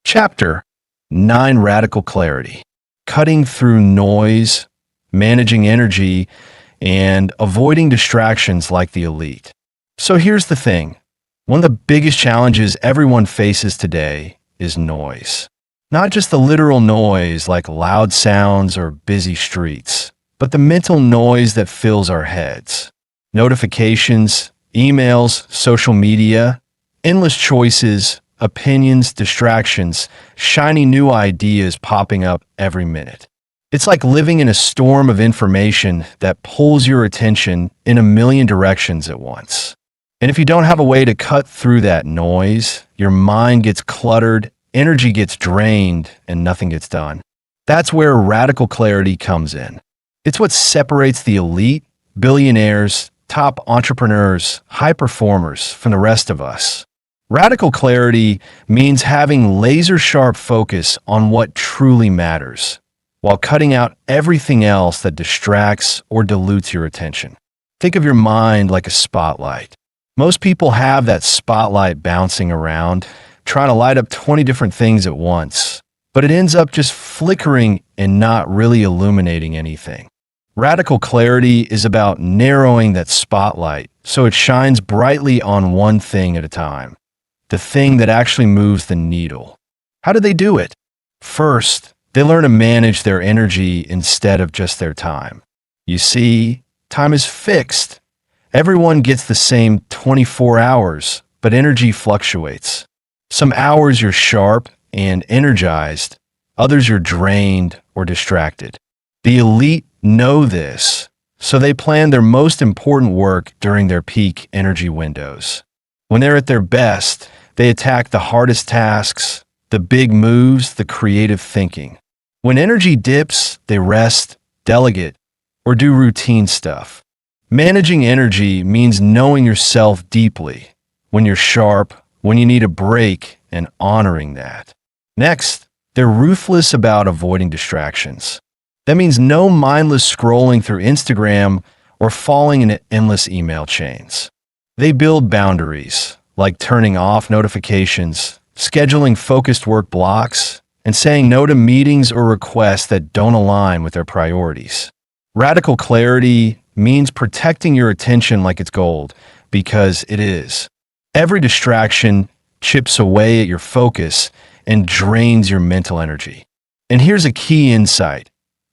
Chapter 9: Radical Clarity. Cutting through noise, managing energy, and avoiding distractions like the elite. So here's the thing. One of the biggest challenges everyone faces today is noise. Not just the literal noise like loud sounds or busy streets, but the mental noise that fills our heads. Notifications, emails, social media, endless choices, opinions, distractions, shiny new ideas popping up every minute. It's like living in a storm of information that pulls your attention in a million directions at once. And if you don't have a way to cut through that noise, your mind gets cluttered, energy gets drained, and nothing gets done. That's where radical clarity comes in. It's what separates the elite, billionaires, top entrepreneurs, high performers from the rest of us. Radical clarity means having laser-sharp focus on what truly matters, while cutting out everything else that distracts or dilutes your attention. Think of your mind like a spotlight. Most people have that spotlight bouncing around, trying to light up 20 different things at once, but it ends up just flickering and not really illuminating anything. Radical clarity is about narrowing that spotlight so it shines brightly on one thing at a time. The thing that actually moves the needle. How do they do it? First, they learn to manage their energy instead of just their time. You see, time is fixed. Everyone gets the same 24 hours, but energy fluctuates. Some hours you're sharp and energized, others you're drained or distracted. The elite know this, so they plan their most important work during their peak energy windows. When they're at their best, they attack the hardest tasks, the big moves, the creative thinking. When energy dips, they rest, delegate, or do routine stuff. Managing energy means knowing yourself deeply, when you're sharp, when you need a break, and honoring that. Next, they're ruthless about avoiding distractions. That means no mindless scrolling through Instagram or falling into endless email chains. They build boundaries, like turning off notifications, scheduling focused work blocks, and saying no to meetings or requests that don't align with their priorities. Radical clarity means protecting your attention like it's gold, because it is. Every distraction chips away at your focus and drains your mental energy. And here's a key insight.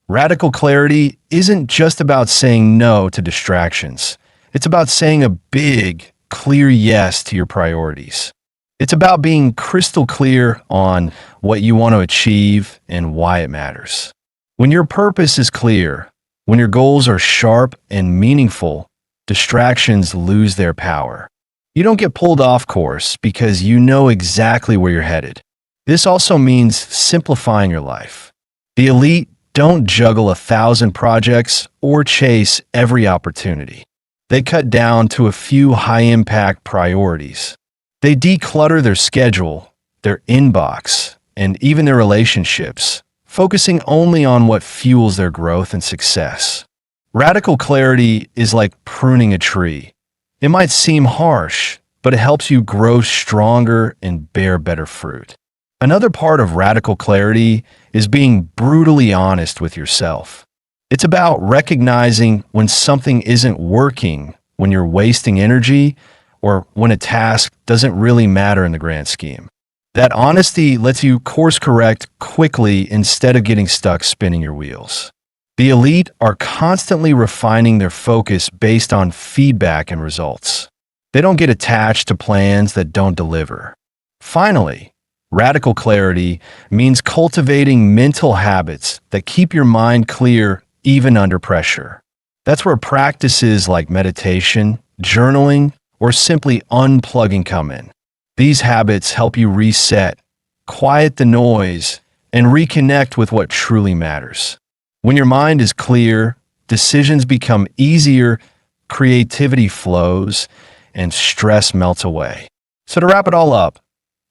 Radical clarity isn't just about saying no to distractions. It's about saying a big, clear yes to your priorities. It's about being crystal clear on what you want to achieve and why it matters. When your purpose is clear, when your goals are sharp and meaningful, distractions lose their power. You don't get pulled off course because you know exactly where you're headed. This also means simplifying your life. The elite don't juggle 1,000 projects or chase every opportunity. They cut down to a few high-impact priorities. They declutter their schedule, their inbox, and even their relationships, focusing only on what fuels their growth and success. Radical clarity is like pruning a tree. It might seem harsh, but it helps you grow stronger and bear better fruit. Another part of radical clarity is being brutally honest with yourself. It's about recognizing when something isn't working, when you're wasting energy, or when a task doesn't really matter in the grand scheme. That honesty lets you course correct quickly instead of getting stuck spinning your wheels. The elite are constantly refining their focus based on feedback and results. They don't get attached to plans that don't deliver. Finally, radical clarity means cultivating mental habits that keep your mind clear even under pressure. That's where practices like meditation, journaling, or simply unplugging come in. These habits help you reset, quiet the noise, and reconnect with what truly matters. When your mind is clear, decisions become easier, creativity flows, and stress melts away. So to wrap it all up,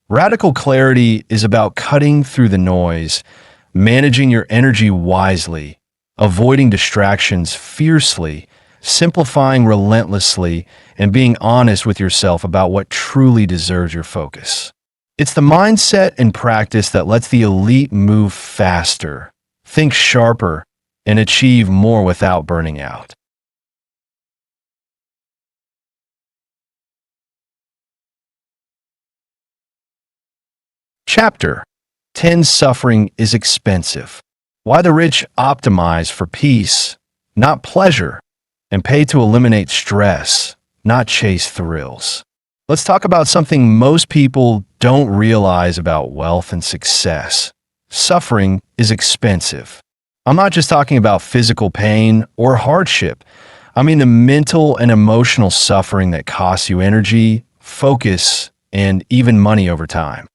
radical clarity is about cutting through the noise, managing your energy wisely, avoiding distractions fiercely, simplifying relentlessly, and being honest with yourself about what truly deserves your focus. It's the mindset and practice that lets the elite move faster, think sharper, and achieve more without burning out. Chapter 10: Suffering is Expensive. Why the rich optimize for peace, not pleasure, and pay to eliminate stress, not chase thrills. Let's talk about something most people don't realize about wealth and success. Suffering is expensive. I'm not just talking about physical pain or hardship. I mean the mental and emotional suffering that costs you energy, focus, and even money over time.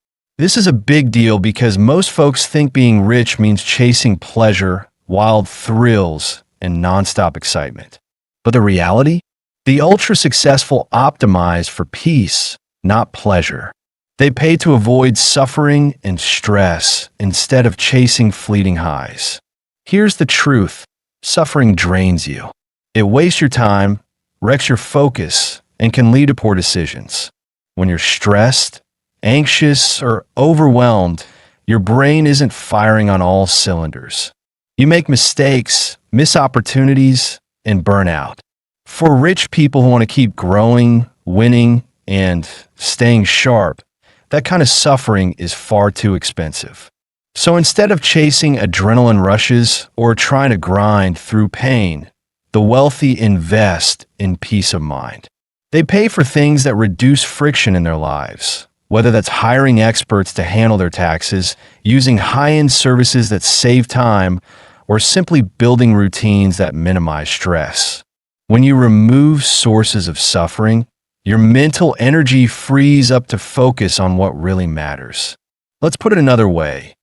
This is a big deal because most folks think being rich means chasing pleasure, wild thrills, and nonstop excitement. But the reality? The ultra-successful optimize for peace, not pleasure. They pay to avoid suffering and stress instead of chasing fleeting highs. Here's the truth: suffering drains you. It wastes your time, wrecks your focus, and can lead to poor decisions. When you're stressed, anxious, or overwhelmed, your brain isn't firing on all cylinders. You make mistakes, miss opportunities, and burn out. For rich people who want to keep growing, winning, and staying sharp, that kind of suffering is far too expensive. So instead of chasing adrenaline rushes or trying to grind through pain, the wealthy invest in peace of mind. They pay for things that reduce friction in their lives, whether that's hiring experts to handle their taxes, using high-end services that save time, or simply building routines that minimize stress. When you remove sources of suffering, your mental energy frees up to focus on what really matters. Let's put it another way.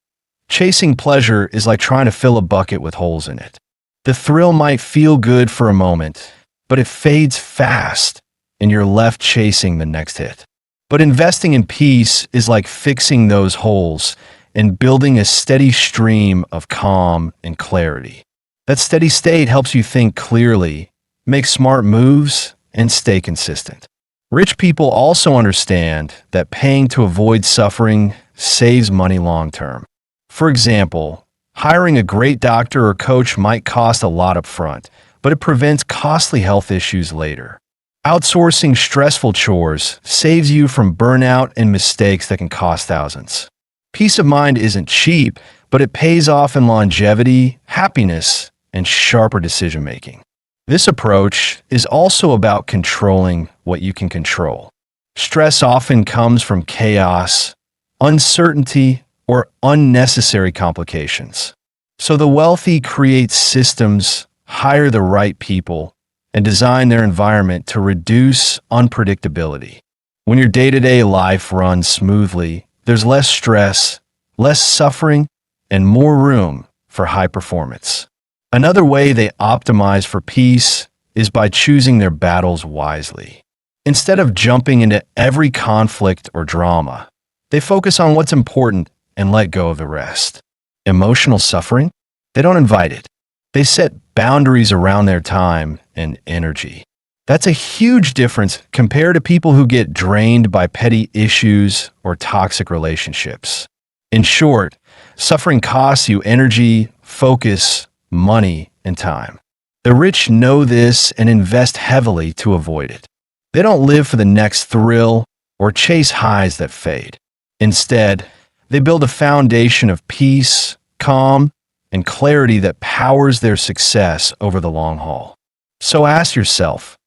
Chasing pleasure is like trying to fill a bucket with holes in it. The thrill might feel good for a moment, but it fades fast, and you're left chasing the next hit. But investing in peace is like fixing those holes and building a steady stream of calm and clarity. That steady state helps you think clearly, make smart moves, and stay consistent. Rich people also understand that paying to avoid suffering saves money long term. For example, hiring a great doctor or coach might cost a lot up front, but it prevents costly health issues later. Outsourcing stressful chores saves you from burnout and mistakes that can cost thousands. Peace of mind isn't cheap, but it pays off in longevity, happiness, and sharper decision-making. This approach is also about controlling what you can control. Stress often comes from chaos, uncertainty, or unnecessary complications. So the wealthy create systems, hire the right people, and design their environment to reduce unpredictability. When your day-to-day life runs smoothly, there's less stress, less suffering, and more room for high performance. Another way they optimize for peace is by choosing their battles wisely. Instead of jumping into every conflict or drama, they focus on what's important and let go of the rest. Emotional suffering? They don't invite it. They set boundaries around their time and energy. That's a huge difference compared to people who get drained by petty issues or toxic relationships. In short, suffering costs you energy, focus, money, and time. The rich know this and invest heavily to avoid it. They don't live for the next thrill or chase highs that fade. Instead, they build a foundation of peace, calm, and clarity that powers their success over the long haul. So ask yourself,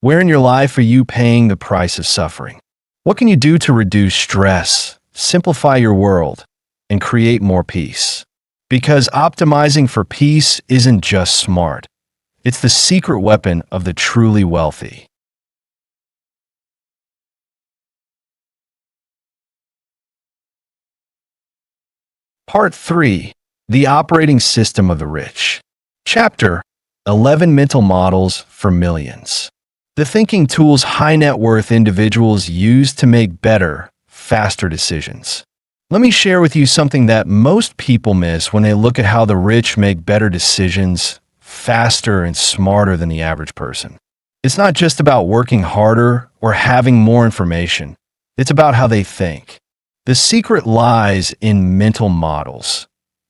Where in your life are you paying the price of suffering? What can you do to reduce stress, simplify your world, and create more peace? Because optimizing for peace isn't just smart. It's the secret weapon of the truly wealthy. Part 3. The Operating System of the Rich. Chapter 11 Mental Models for Millions. The thinking tools high net worth individuals use to make better, faster decisions. Let me share with you something that most people miss when they look at how the rich make better decisions, faster and smarter than the average person. It's not just about working harder or having more information. It's about how they think. The secret lies in mental models,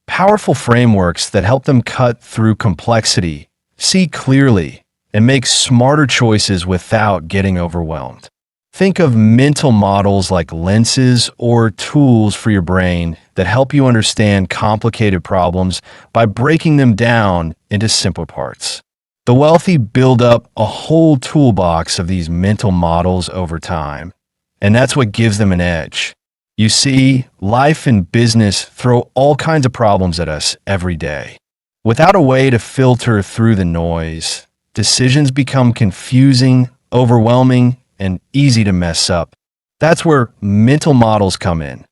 powerful frameworks that help them cut through complexity, see clearly, and make smarter choices without getting overwhelmed. Think of mental models like lenses or tools for your brain that help you understand complicated problems by breaking them down into simple parts. The wealthy build up a whole toolbox of these mental models over time, and that's what gives them an edge. You see, life and business throw all kinds of problems at us every day. Without a way to filter through the noise, decisions become confusing, overwhelming, and easy to mess up. That's where mental models come in.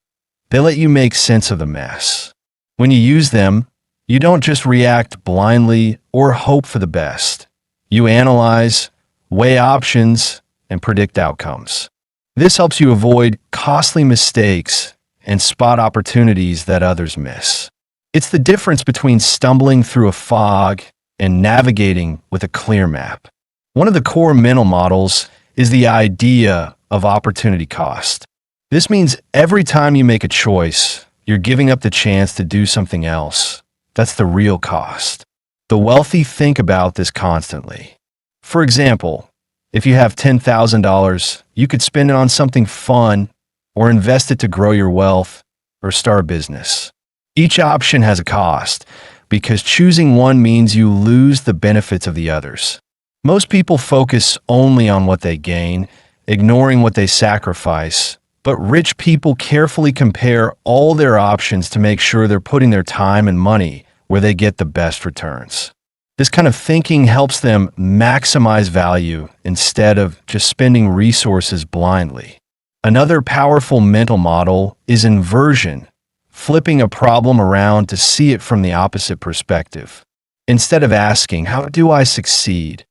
They let you make sense of the mess. When you use them, you don't just react blindly or hope for the best. You analyze, weigh options, and predict outcomes. This helps you avoid costly mistakes and spot opportunities that others miss. It's the difference between stumbling through a fog and navigating with a clear map. One of the core mental models is the idea of opportunity cost. This means every time you make a choice, you're giving up the chance to do something else. That's the real cost. The wealthy think about this constantly. For example, if you have $10,000, you could spend it on something fun or invest it to grow your wealth or start a business. Each option has a cost because choosing one means you lose the benefits of the others. Most people focus only on what they gain, ignoring what they sacrifice, but rich people carefully compare all their options to make sure they're putting their time and money where they get the best returns. This kind of thinking helps them maximize value instead of just spending resources blindly. Another powerful mental model is inversion, flipping a problem around to see it from the opposite perspective. Instead of asking, "How do I succeed?"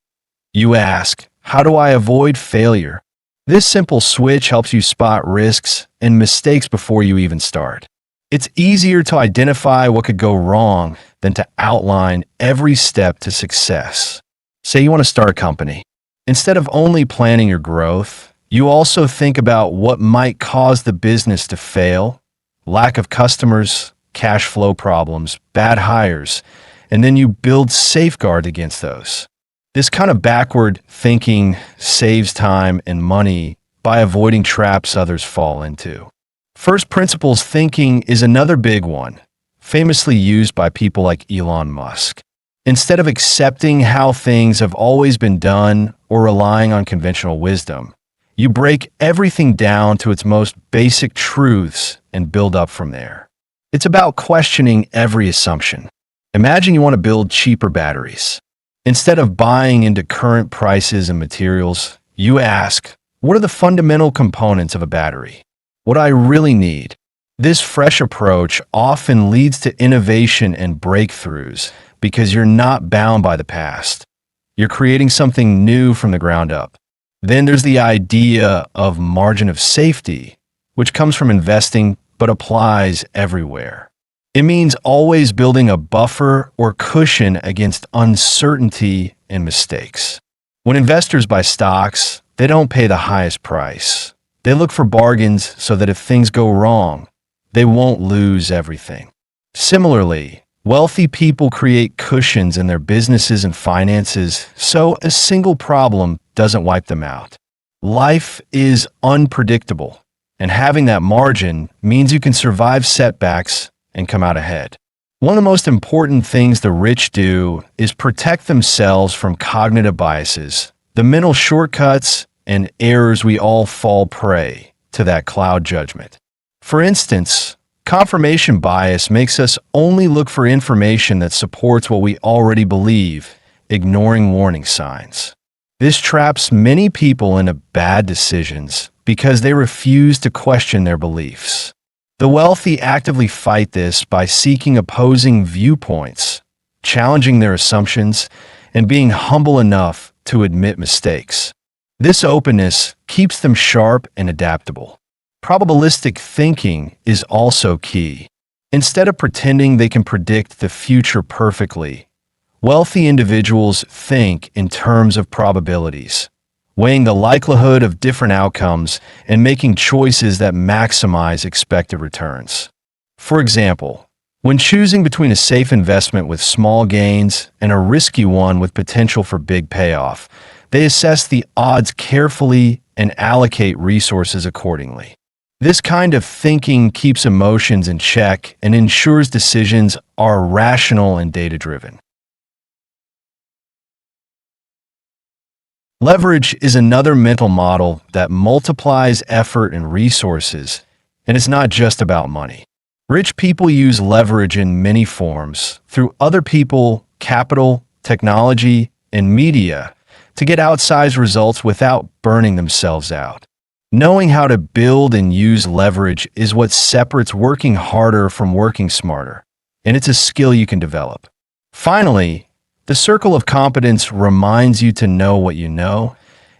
you ask, "How do I avoid failure?" This simple switch helps you spot risks and mistakes before you even start. It's easier to identify what could go wrong than to outline every step to success. Say you want to start a company. Instead of only planning your growth, you also think about what might cause the business to fail, lack of customers, cash flow problems, bad hires, and then you build safeguards against those. This kind of backward thinking saves time and money by avoiding traps others fall into. First principles thinking is another big one, famously used by people like Elon Musk. Instead of accepting how things have always been done or relying on conventional wisdom, you break everything down to its most basic truths and build up from there. It's about questioning every assumption. Imagine you want to build cheaper batteries. Instead of buying into current prices and materials, you ask, what are the fundamental components of a battery? What I really need. This fresh approach often leads to innovation and breakthroughs because you're not bound by the past. You're creating something new from the ground up. Then there's the idea of margin of safety, which comes from investing but applies everywhere. It means always building a buffer or cushion against uncertainty and mistakes. When investors buy stocks, they don't pay the highest price. They look for bargains so that if things go wrong, they won't lose everything. Similarly, wealthy people create cushions in their businesses and finances so a single problem doesn't wipe them out. Life is unpredictable, and having that margin means you can survive setbacks and come out ahead. One of the most important things the rich do is protect themselves from cognitive biases, the mental shortcuts and errors we all fall prey to that cloud judgment. For instance, confirmation bias makes us only look for information that supports what we already believe, ignoring warning signs. This traps many people into bad decisions because they refuse to question their beliefs. The wealthy actively fight this by seeking opposing viewpoints, challenging their assumptions, and being humble enough to admit mistakes. This openness keeps them sharp and adaptable. Probabilistic thinking is also key. Instead of pretending they can predict the future perfectly, wealthy individuals think in terms of probabilities, weighing the likelihood of different outcomes and making choices that maximize expected returns. For example, when choosing between a safe investment with small gains and a risky one with potential for big payoff, they assess the odds carefully and allocate resources accordingly. This kind of thinking keeps emotions in check and ensures decisions are rational and data-driven. Leverage is another mental model that multiplies effort and resources, and it's not just about money. Rich people use leverage in many forms through other people, capital, technology, and media to get outsized results without burning themselves out. Knowing how to build and use leverage is what separates working harder from working smarter, and it's a skill you can develop. Finally, the circle of competence reminds you to know what you know,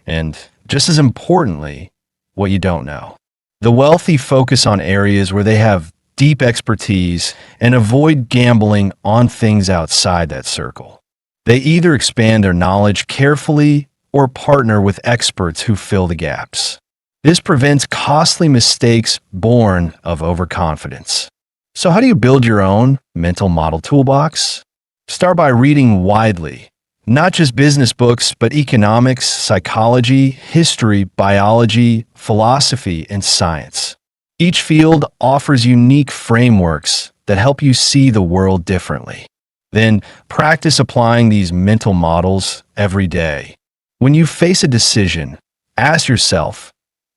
and just as importantly, what you don't know. The wealthy focus on areas where they have deep expertise and avoid gambling on things outside that circle. They either expand their knowledge carefully or partner with experts who fill the gaps. This prevents costly mistakes born of overconfidence. So how do you build your own mental model toolbox? Start by reading widely, not just business books, but economics, psychology, history, biology, philosophy, and science. Each field offers unique frameworks that help you see the world differently. Then practice applying these mental models every day. When you face a decision, ask yourself,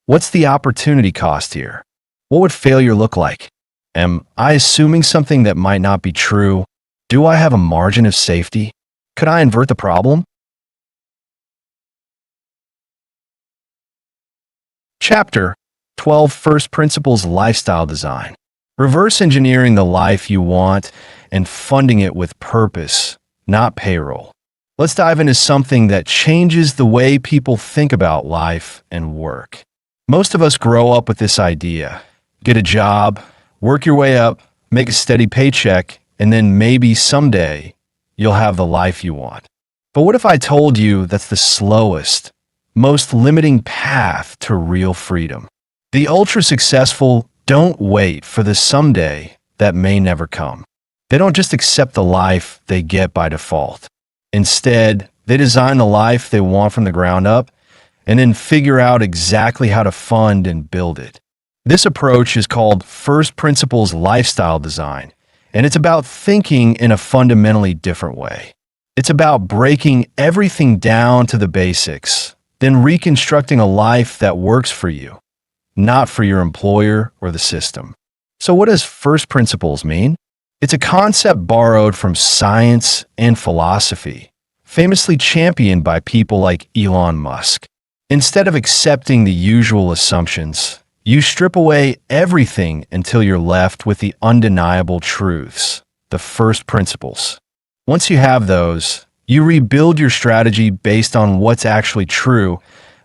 what's the opportunity cost here? What would failure look like? Am I assuming something that might not be true? Do I have a margin of safety? Could I invert the problem? Chapter 12: First Principles Lifestyle Design. Reverse engineering the life you want and funding it with purpose, not payroll. Let's dive into something that changes the way people think about life and work. Most of us grow up with this idea. Get a job, work your way up, make a steady paycheck, and then maybe someday you'll have the life you want. But what if I told you that's the slowest, most limiting path to real freedom? The ultra-successful don't wait for the someday that may never come. They don't just accept the life they get by default. Instead, they design the life they want from the ground up and then figure out exactly how to fund and build it. This approach is called First Principles Lifestyle Design, and it's about thinking in a fundamentally different way. It's about breaking everything down to the basics, then reconstructing a life that works for you, not for your employer or the system. So what does first principles mean? It's a concept borrowed from science and philosophy, famously championed by people like Elon Musk. Instead of accepting the usual assumptions, you strip away everything until you're left with the undeniable truths, the first principles. Once you have those, you rebuild your strategy based on what's actually true,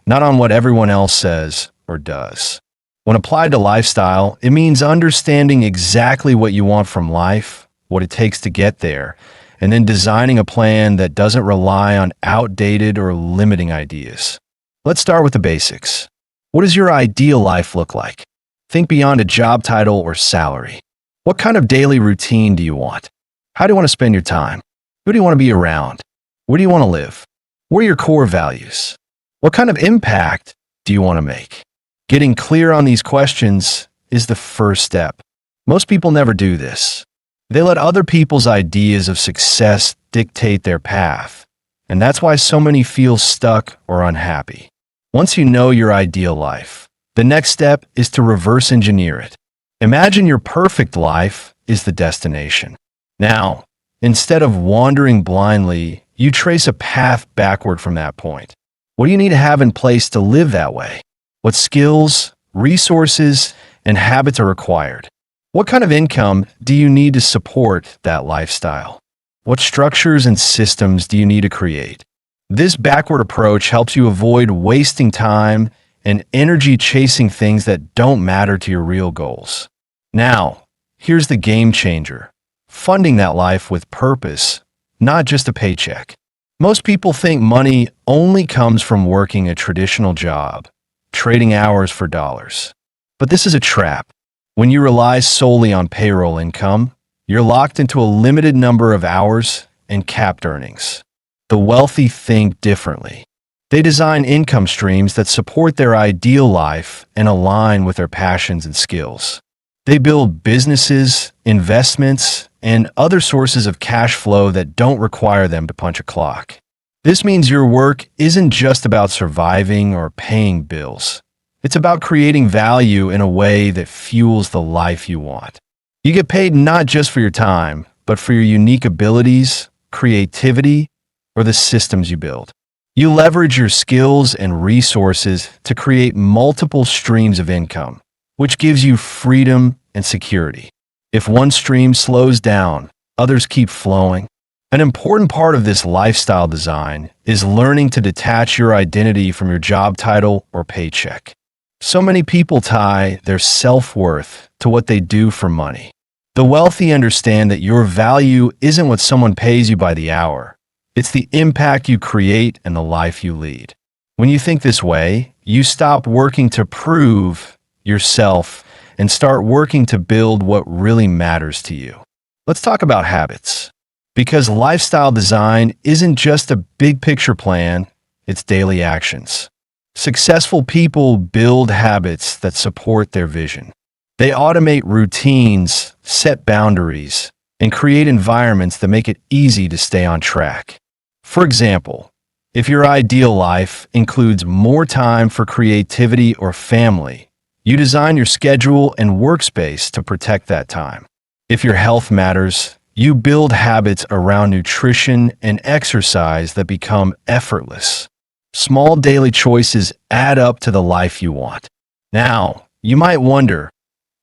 not on what everyone else says or does. When applied to lifestyle, it means understanding exactly what you want from life, what it takes to get there, and then designing a plan that doesn't rely on outdated or limiting ideas. Let's start with the basics. What does your ideal life look like? Think beyond a job title or salary. What kind of daily routine do you want? How do you want to spend your time? Who do you want to be around? Where do you want to live? What are your core values? What kind of impact do you want to make? Getting clear on these questions is the first step. Most people never do this. They let other people's ideas of success dictate their path, And that's why so many feel stuck or unhappy. Once you know your ideal life, the next step is to reverse engineer it. Imagine your perfect life is the destination. Now, instead of wandering blindly, you trace a path backward from that point. What do you need to have in place to live that way? What skills, resources, and habits are required? What kind of income do you need to support that lifestyle? What structures and systems do you need to create? This backward approach helps you avoid wasting time and energy chasing things that don't matter to your real goals. Now, here's the game changer: funding that life with purpose, not just a paycheck. Most people think money only comes from working a traditional job, trading hours for dollars. But this is a trap. When you rely solely on payroll income, you're locked into a limited number of hours and capped earnings. The wealthy think differently. They design income streams that support their ideal life and align with their passions and skills. They build businesses, investments, and other sources of cash flow that don't require them to punch a clock. This means your work isn't just about surviving or paying bills. It's about creating value in a way that fuels the life you want. You get paid not just for your time, but for your unique abilities, creativity, or the systems you build. You leverage your skills and resources to create multiple streams of income, which gives you freedom and security. If one stream slows down, others keep flowing. An important part of this lifestyle design is learning to detach your identity from your job title or paycheck. So many people tie their self-worth to what they do for money. The wealthy understand that your value isn't what someone pays you by the hour. It's the impact you create and the life you lead. When you think this way, you stop working to prove yourself and start working to build what really matters to you. Let's talk about habits. Because lifestyle design isn't just a big picture plan, it's daily actions. Successful people build habits that support their vision. They automate routines, set boundaries, and create environments that make it easy to stay on track. For example, if your ideal life includes more time for creativity or family, you design your schedule and workspace to protect that time. If your health matters, you build habits around nutrition and exercise that become effortless. Small daily choices add up to the life you want. Now, you might wonder,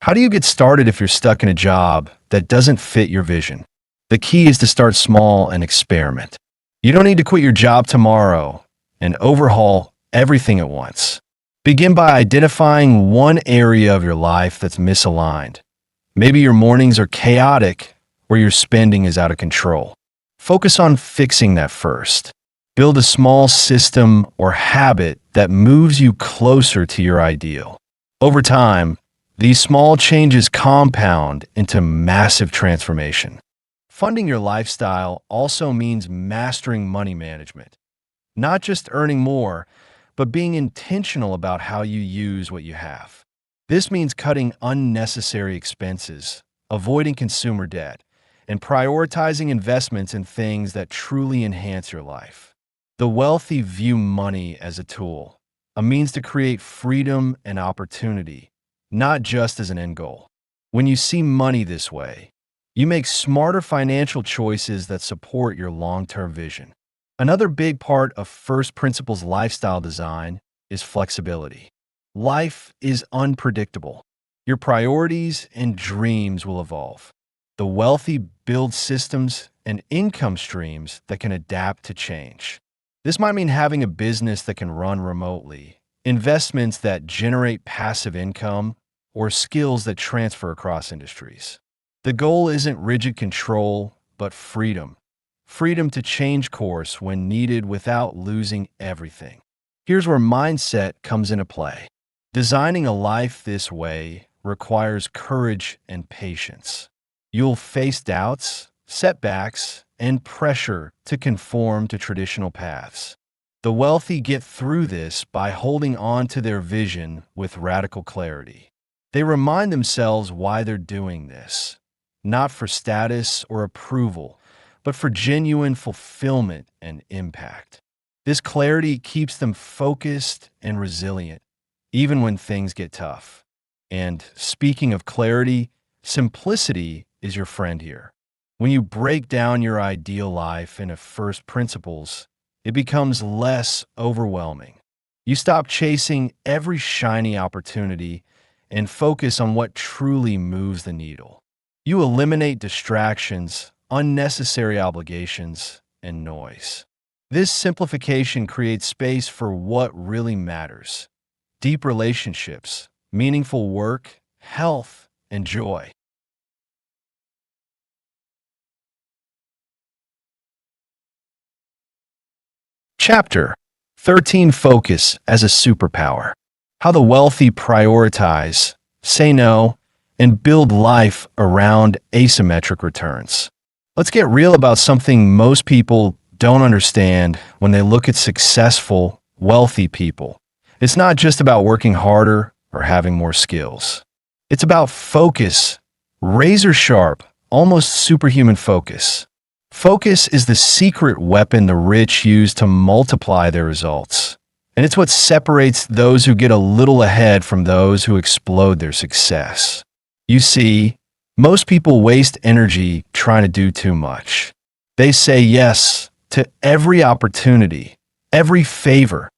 how do you get started if you're stuck in a job that doesn't fit your vision? The key is to start small and experiment. You don't need to quit your job tomorrow and overhaul everything at once. Begin by identifying one area of your life that's misaligned. Maybe your mornings are chaotic or your spending is out of control. Focus on fixing that first. Build a small system or habit that moves you closer to your ideal. Over time, these small changes compound into massive transformation. Funding your lifestyle also means mastering money management. Not just earning more, but being intentional about how you use what you have. This means cutting unnecessary expenses, avoiding consumer debt, and prioritizing investments in things that truly enhance your life. The wealthy view money as a tool, a means to create freedom and opportunity, not just as an end goal. When you see money this way, you make smarter financial choices that support your long-term vision. Another big part of First Principles lifestyle design is flexibility. Life is unpredictable. Your priorities and dreams will evolve. The wealthy build systems and income streams that can adapt to change. This might mean having a business that can run remotely, investments that generate passive income, or skills that transfer across industries. The goal isn't rigid control, but freedom. Freedom to change course when needed without losing everything. Here's where mindset comes into play. Designing a life this way requires courage and patience. You'll face doubts, setbacks, and pressure to conform to traditional paths. The wealthy get through this by holding on to their vision with radical clarity. They remind themselves why they're doing this, not for status or approval, but for genuine fulfillment and impact. This clarity keeps them focused and resilient, even when things get tough. And speaking of clarity, simplicity is your friend here. When you break down your ideal life into first principles, it becomes less overwhelming. You stop chasing every shiny opportunity and focus on what truly moves the needle. You eliminate distractions, unnecessary obligations, and noise. This simplification creates space for what really matters: deep relationships, meaningful work, health, and joy. Chapter 13: Focus as a Superpower. How the wealthy prioritize, say no, and build life around asymmetric returns. Let's get real about something most people don't understand when they look at successful, wealthy people. It's not just about working harder or having more skills. It's about focus, razor sharp, almost superhuman focus. Focus is the secret weapon the rich use to multiply their results. And it's what separates those who get a little ahead from those who explode their success. You see, most people waste energy trying to do too much. They say yes to every opportunity, every favor,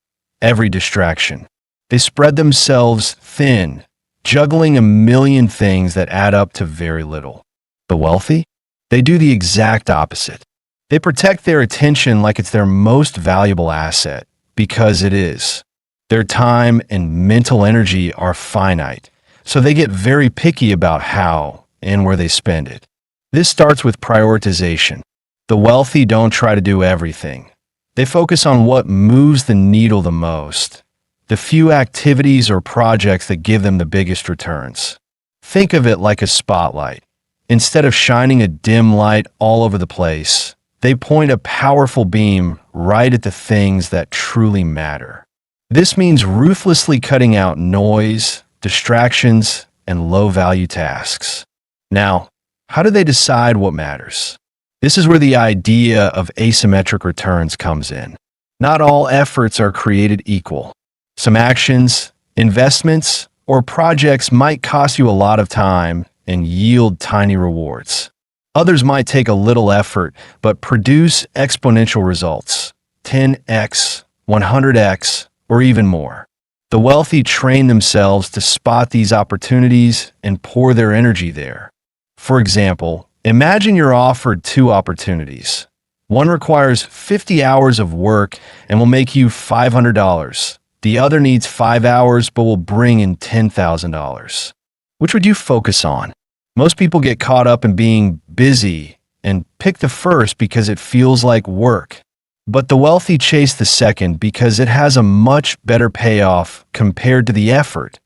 every distraction. They spread themselves thin, juggling a million things that add up to very little. The wealthy? They do the exact opposite. They protect their attention like it's their most valuable asset, because it is. Their time and mental energy are finite, so they get very picky about how and where they spend it. This starts with prioritization. The wealthy don't try to do everything. They focus on what moves the needle the most, the few activities or projects that give them the biggest returns. Think of it like a spotlight. Instead of shining a dim light all over the place, they point a powerful beam right at the things that truly matter. This means ruthlessly cutting out noise, distractions, and low-value tasks. Now, how do they decide what matters? This is where the idea of asymmetric returns comes in. Not all efforts are created equal. Some actions, investments, or projects might cost you a lot of time and yield tiny rewards. Others might take a little effort but produce exponential results, 10x, 100x, or even more. The wealthy train themselves to spot these opportunities and pour their energy there. For example, imagine you're offered two opportunities. One requires 50 hours of work and will make you $500. The other needs 5 hours but will bring in $10,000. Which would you focus on? Most people get caught up in being busy and pick the first because it feels like work. But the wealthy chase the second because it has a much better payoff compared to the effort.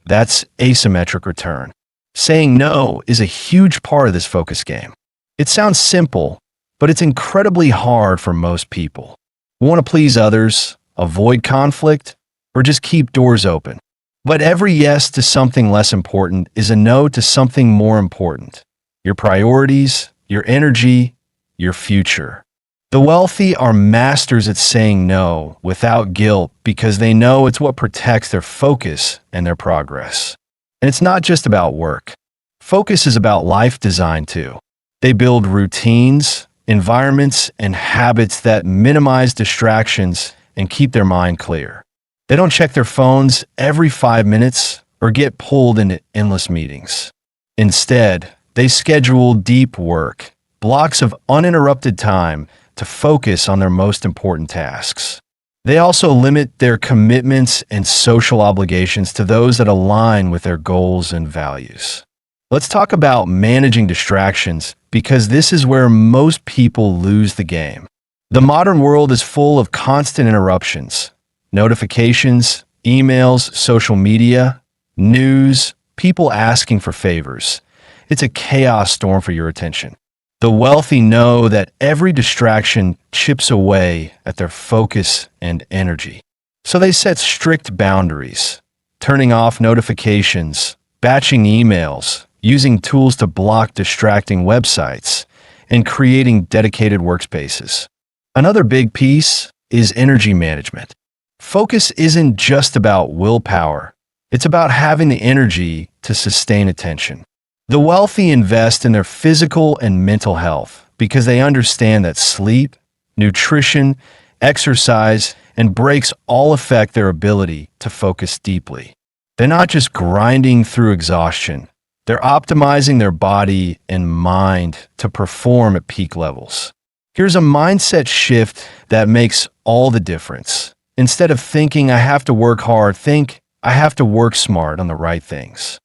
That's asymmetric return. Saying no is a huge part of this focus game. It sounds simple, but it's incredibly hard for most people. We want to please others, avoid conflict, or just keep doors open. But every yes to something less important is a no to something more important: your priorities, your energy, your future. The wealthy are masters at saying no without guilt because they know it's what protects their focus and their progress. And it's not just about work. Focus is about life design too. They build routines, environments, and habits that minimize distractions and keep their mind clear. They don't check their phones every 5 minutes or get pulled into endless meetings. Instead, they schedule deep work, blocks of uninterrupted time to focus on their most important tasks. They also limit their commitments and social obligations to those that align with their goals and values. Let's talk about managing distractions, because this is where most people lose the game. The modern world is full of constant interruptions. Notifications, emails, social media, news, people asking for favors. It's a chaos storm for your attention. The wealthy know that every distraction chips away at their focus and energy. So they set strict boundaries, turning off notifications, batching emails, using tools to block distracting websites. and creating dedicated workspaces. Another big piece is energy management. Focus isn't just about willpower. It's about having the energy to sustain attention. The wealthy invest in their physical and mental health because they understand that sleep, nutrition, exercise, and breaks all affect their ability to focus deeply. They're not just grinding through exhaustion. They're optimizing their body and mind to perform at peak levels. Here's a mindset shift that makes all the difference. Instead of thinking, I have to work hard, think, I have to work smart on the right things.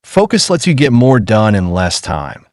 Focus lets you get more done in less time,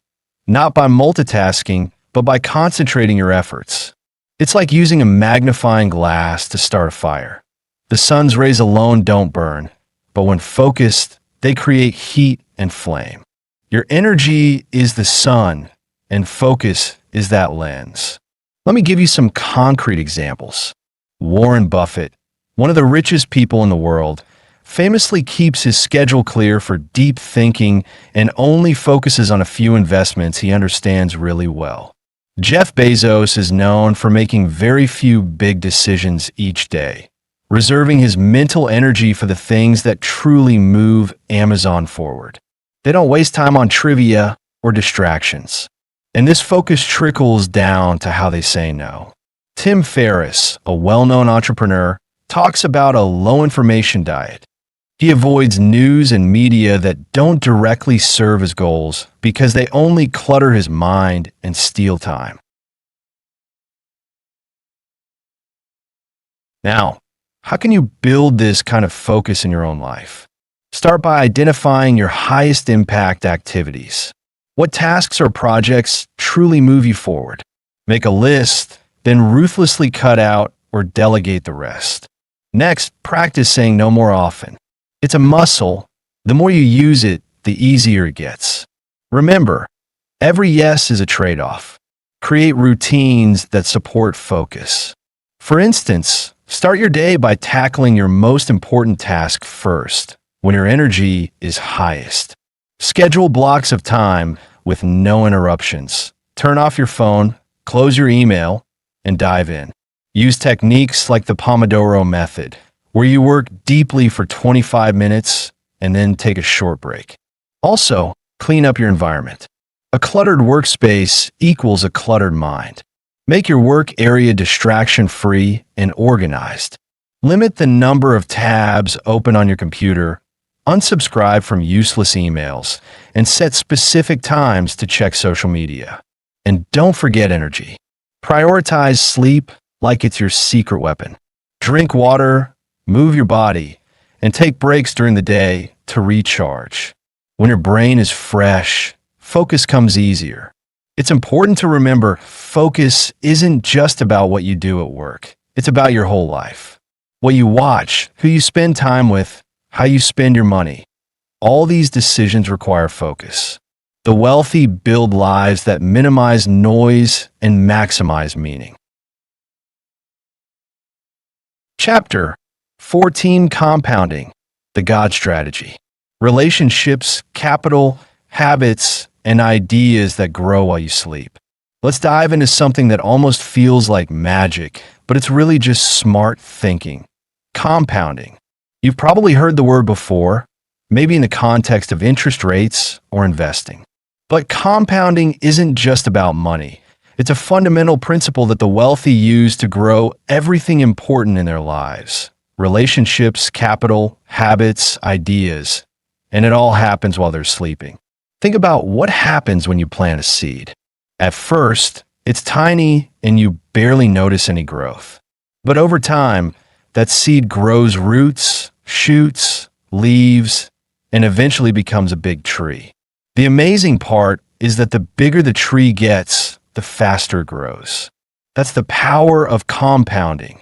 not by multitasking, but by concentrating your efforts. It's like using a magnifying glass to start a fire. The sun's rays alone don't burn, but when focused, they create heat and flame. Your energy is the sun, and focus is that lens. Let me give you some concrete examples. Warren Buffett, one of the richest people in the world, famously keeps his schedule clear for deep thinking and only focuses on a few investments he understands really well. Jeff Bezos is known for making very few big decisions each day, reserving his mental energy for the things that truly move Amazon forward. They don't waste time on trivia or distractions. And this focus trickles down to how they say no. Tim Ferriss, a well-known entrepreneur, talks about a low-information diet. He avoids news and media that don't directly serve his goals because they only clutter his mind and steal time. Now, how can you build this kind of focus in your own life? Start by identifying your highest impact activities. What tasks or projects truly move you forward? Make a list, then ruthlessly cut out or delegate the rest. Next, practice saying no more often. It's a muscle. The more you use it, the easier it gets. Remember, every yes is a trade-off. Create routines that support focus. For instance, start your day by tackling your most important task first, when your energy is highest. Schedule blocks of time with no interruptions. Turn off your phone, close your email, and dive in. Use techniques like the Pomodoro method, where you work deeply for 25 minutes and then take a short break. Also, clean up your environment. A cluttered workspace equals a cluttered mind. Make your work area distraction-free and organized. Limit the number of tabs open on your computer, unsubscribe from useless emails, and set specific times to check social media. And don't forget energy. Prioritize sleep like it's your secret weapon. Drink water, move your body, and take breaks during the day to recharge. When your brain is fresh, focus comes easier. It's important to remember, focus isn't just about what you do at work. It's about your whole life. What you watch, who you spend time with, how you spend your money. All these decisions require focus. The wealthy build lives that minimize noise and maximize meaning. Chapter 14: Compounding, the God Strategy. Relationships, capital, habits, and ideas that grow while you sleep. Let's dive into something that almost feels like magic, but it's really just smart thinking. Compounding. You've probably heard the word before, maybe in the context of interest rates or investing. But compounding isn't just about money. It's a fundamental principle that the wealthy use to grow everything important in their lives. Relationships, capital, habits, ideas. And it all happens while they're sleeping. Think about what happens when you plant a seed. At first, it's tiny and you barely notice any growth. But over time, that seed grows roots, shoots, leaves, and eventually becomes a big tree. The amazing part is that the bigger the tree gets, the faster it grows. That's the power of compounding,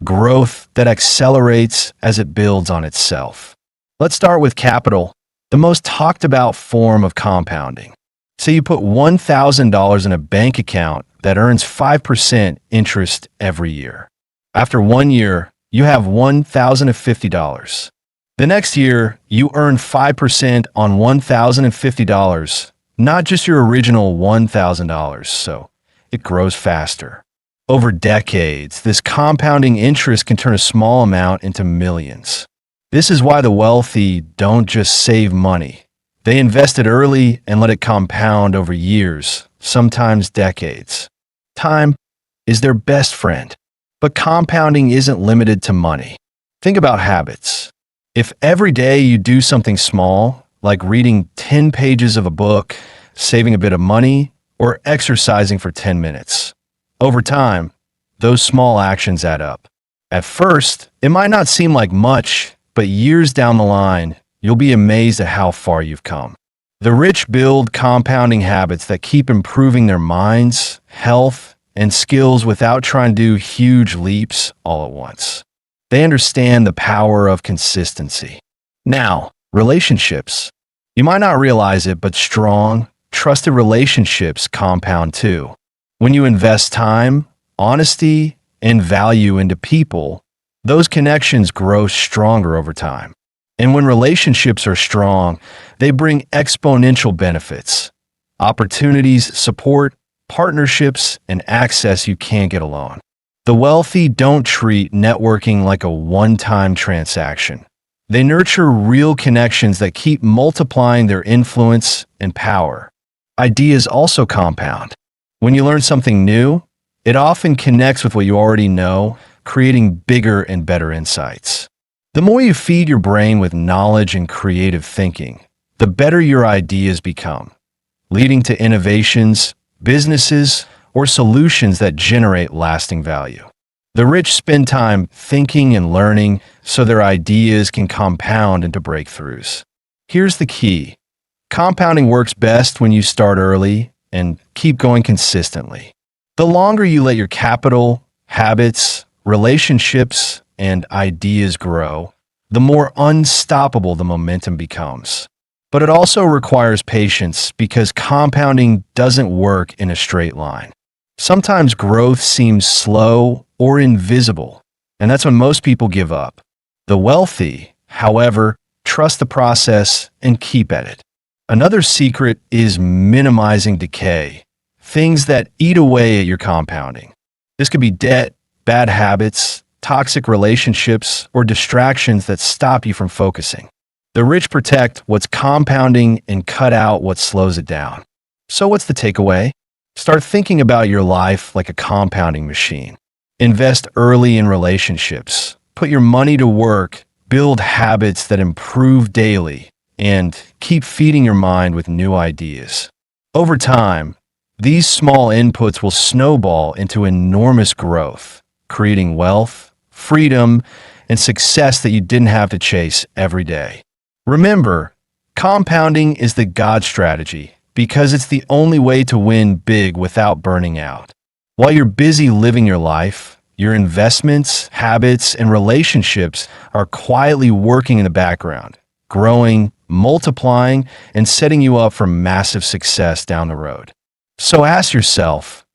growth that accelerates as it builds on itself. Let's start with capital, the most talked about form of compounding. Say you put $1,000 in a bank account that earns 5% interest every year. After 1 year, you have $1,050. The next year, you earn 5% on $1,050. not just your original $1,000, so it grows faster. Over decades, this compounding interest can turn a small amount into millions. This is why the wealthy don't just save money. They invest it early and let it compound over years, sometimes decades. Time is their best friend. But compounding isn't limited to money. Think about habits. If every day you do something small, like reading 10 pages of a book, saving a bit of money, or exercising for 10 minutes, over time, those small actions add up. At first, it might not seem like much, but years down the line, you'll be amazed at how far you've come. The rich build compounding habits that keep improving their minds, health, and skills without trying to do huge leaps all at once. They understand the power of consistency. Now, relationships. You might not realize it, but strong, trusted relationships compound too. When you invest time, honesty, and value into people, those connections grow stronger over time. And when relationships are strong, they bring exponential benefits, opportunities, support, partnerships, and access you can't get alone. The wealthy don't treat networking like a one-time transaction. They nurture real connections that keep multiplying their influence and power. Ideas also compound. When you learn something new, it often connects with what you already know, creating bigger and better insights. The more you feed your brain with knowledge and creative thinking, the better your ideas become, leading to innovations, businesses, or solutions that generate lasting value. The rich spend time thinking and learning so their ideas can compound into breakthroughs. Here's the key. Compounding works best when you start early and keep going consistently. The longer you let your capital, habits, relationships, and ideas grow, the more unstoppable the momentum becomes. But it also requires patience because compounding doesn't work in a straight line. Sometimes growth seems slow or invisible, and that's when most people give up. The wealthy, however, trust the process and keep at it. Another secret is minimizing decay, things that eat away at your compounding. This could be debt, bad habits, toxic relationships, or distractions that stop you from focusing. The rich protect what's compounding and cut out what slows it down. So what's the takeaway? Start thinking about your life like a compounding machine. Invest early in relationships. Put your money to work. Build habits that improve daily. And keep feeding your mind with new ideas. Over time, these small inputs will snowball into enormous growth, creating wealth, freedom, and success that you didn't have to chase every day. Remember, compounding is the God strategy because it's the only way to win big without burning out. While you're busy living your life, your investments, habits, and relationships are quietly working in the background, growing, multiplying, and setting you up for massive success down the road. So ask yourself,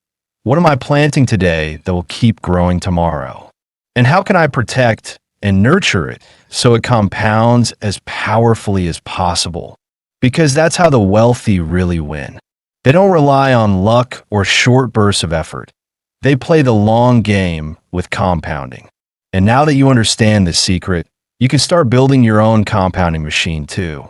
what am I planting today that will keep growing tomorrow? And how can I protect and nurture it so it compounds as powerfully as possible? Because that's how the wealthy really win. They don't rely on luck or short bursts of effort. They play the long game with compounding. And now that you understand this secret, you can start building your own compounding machine too.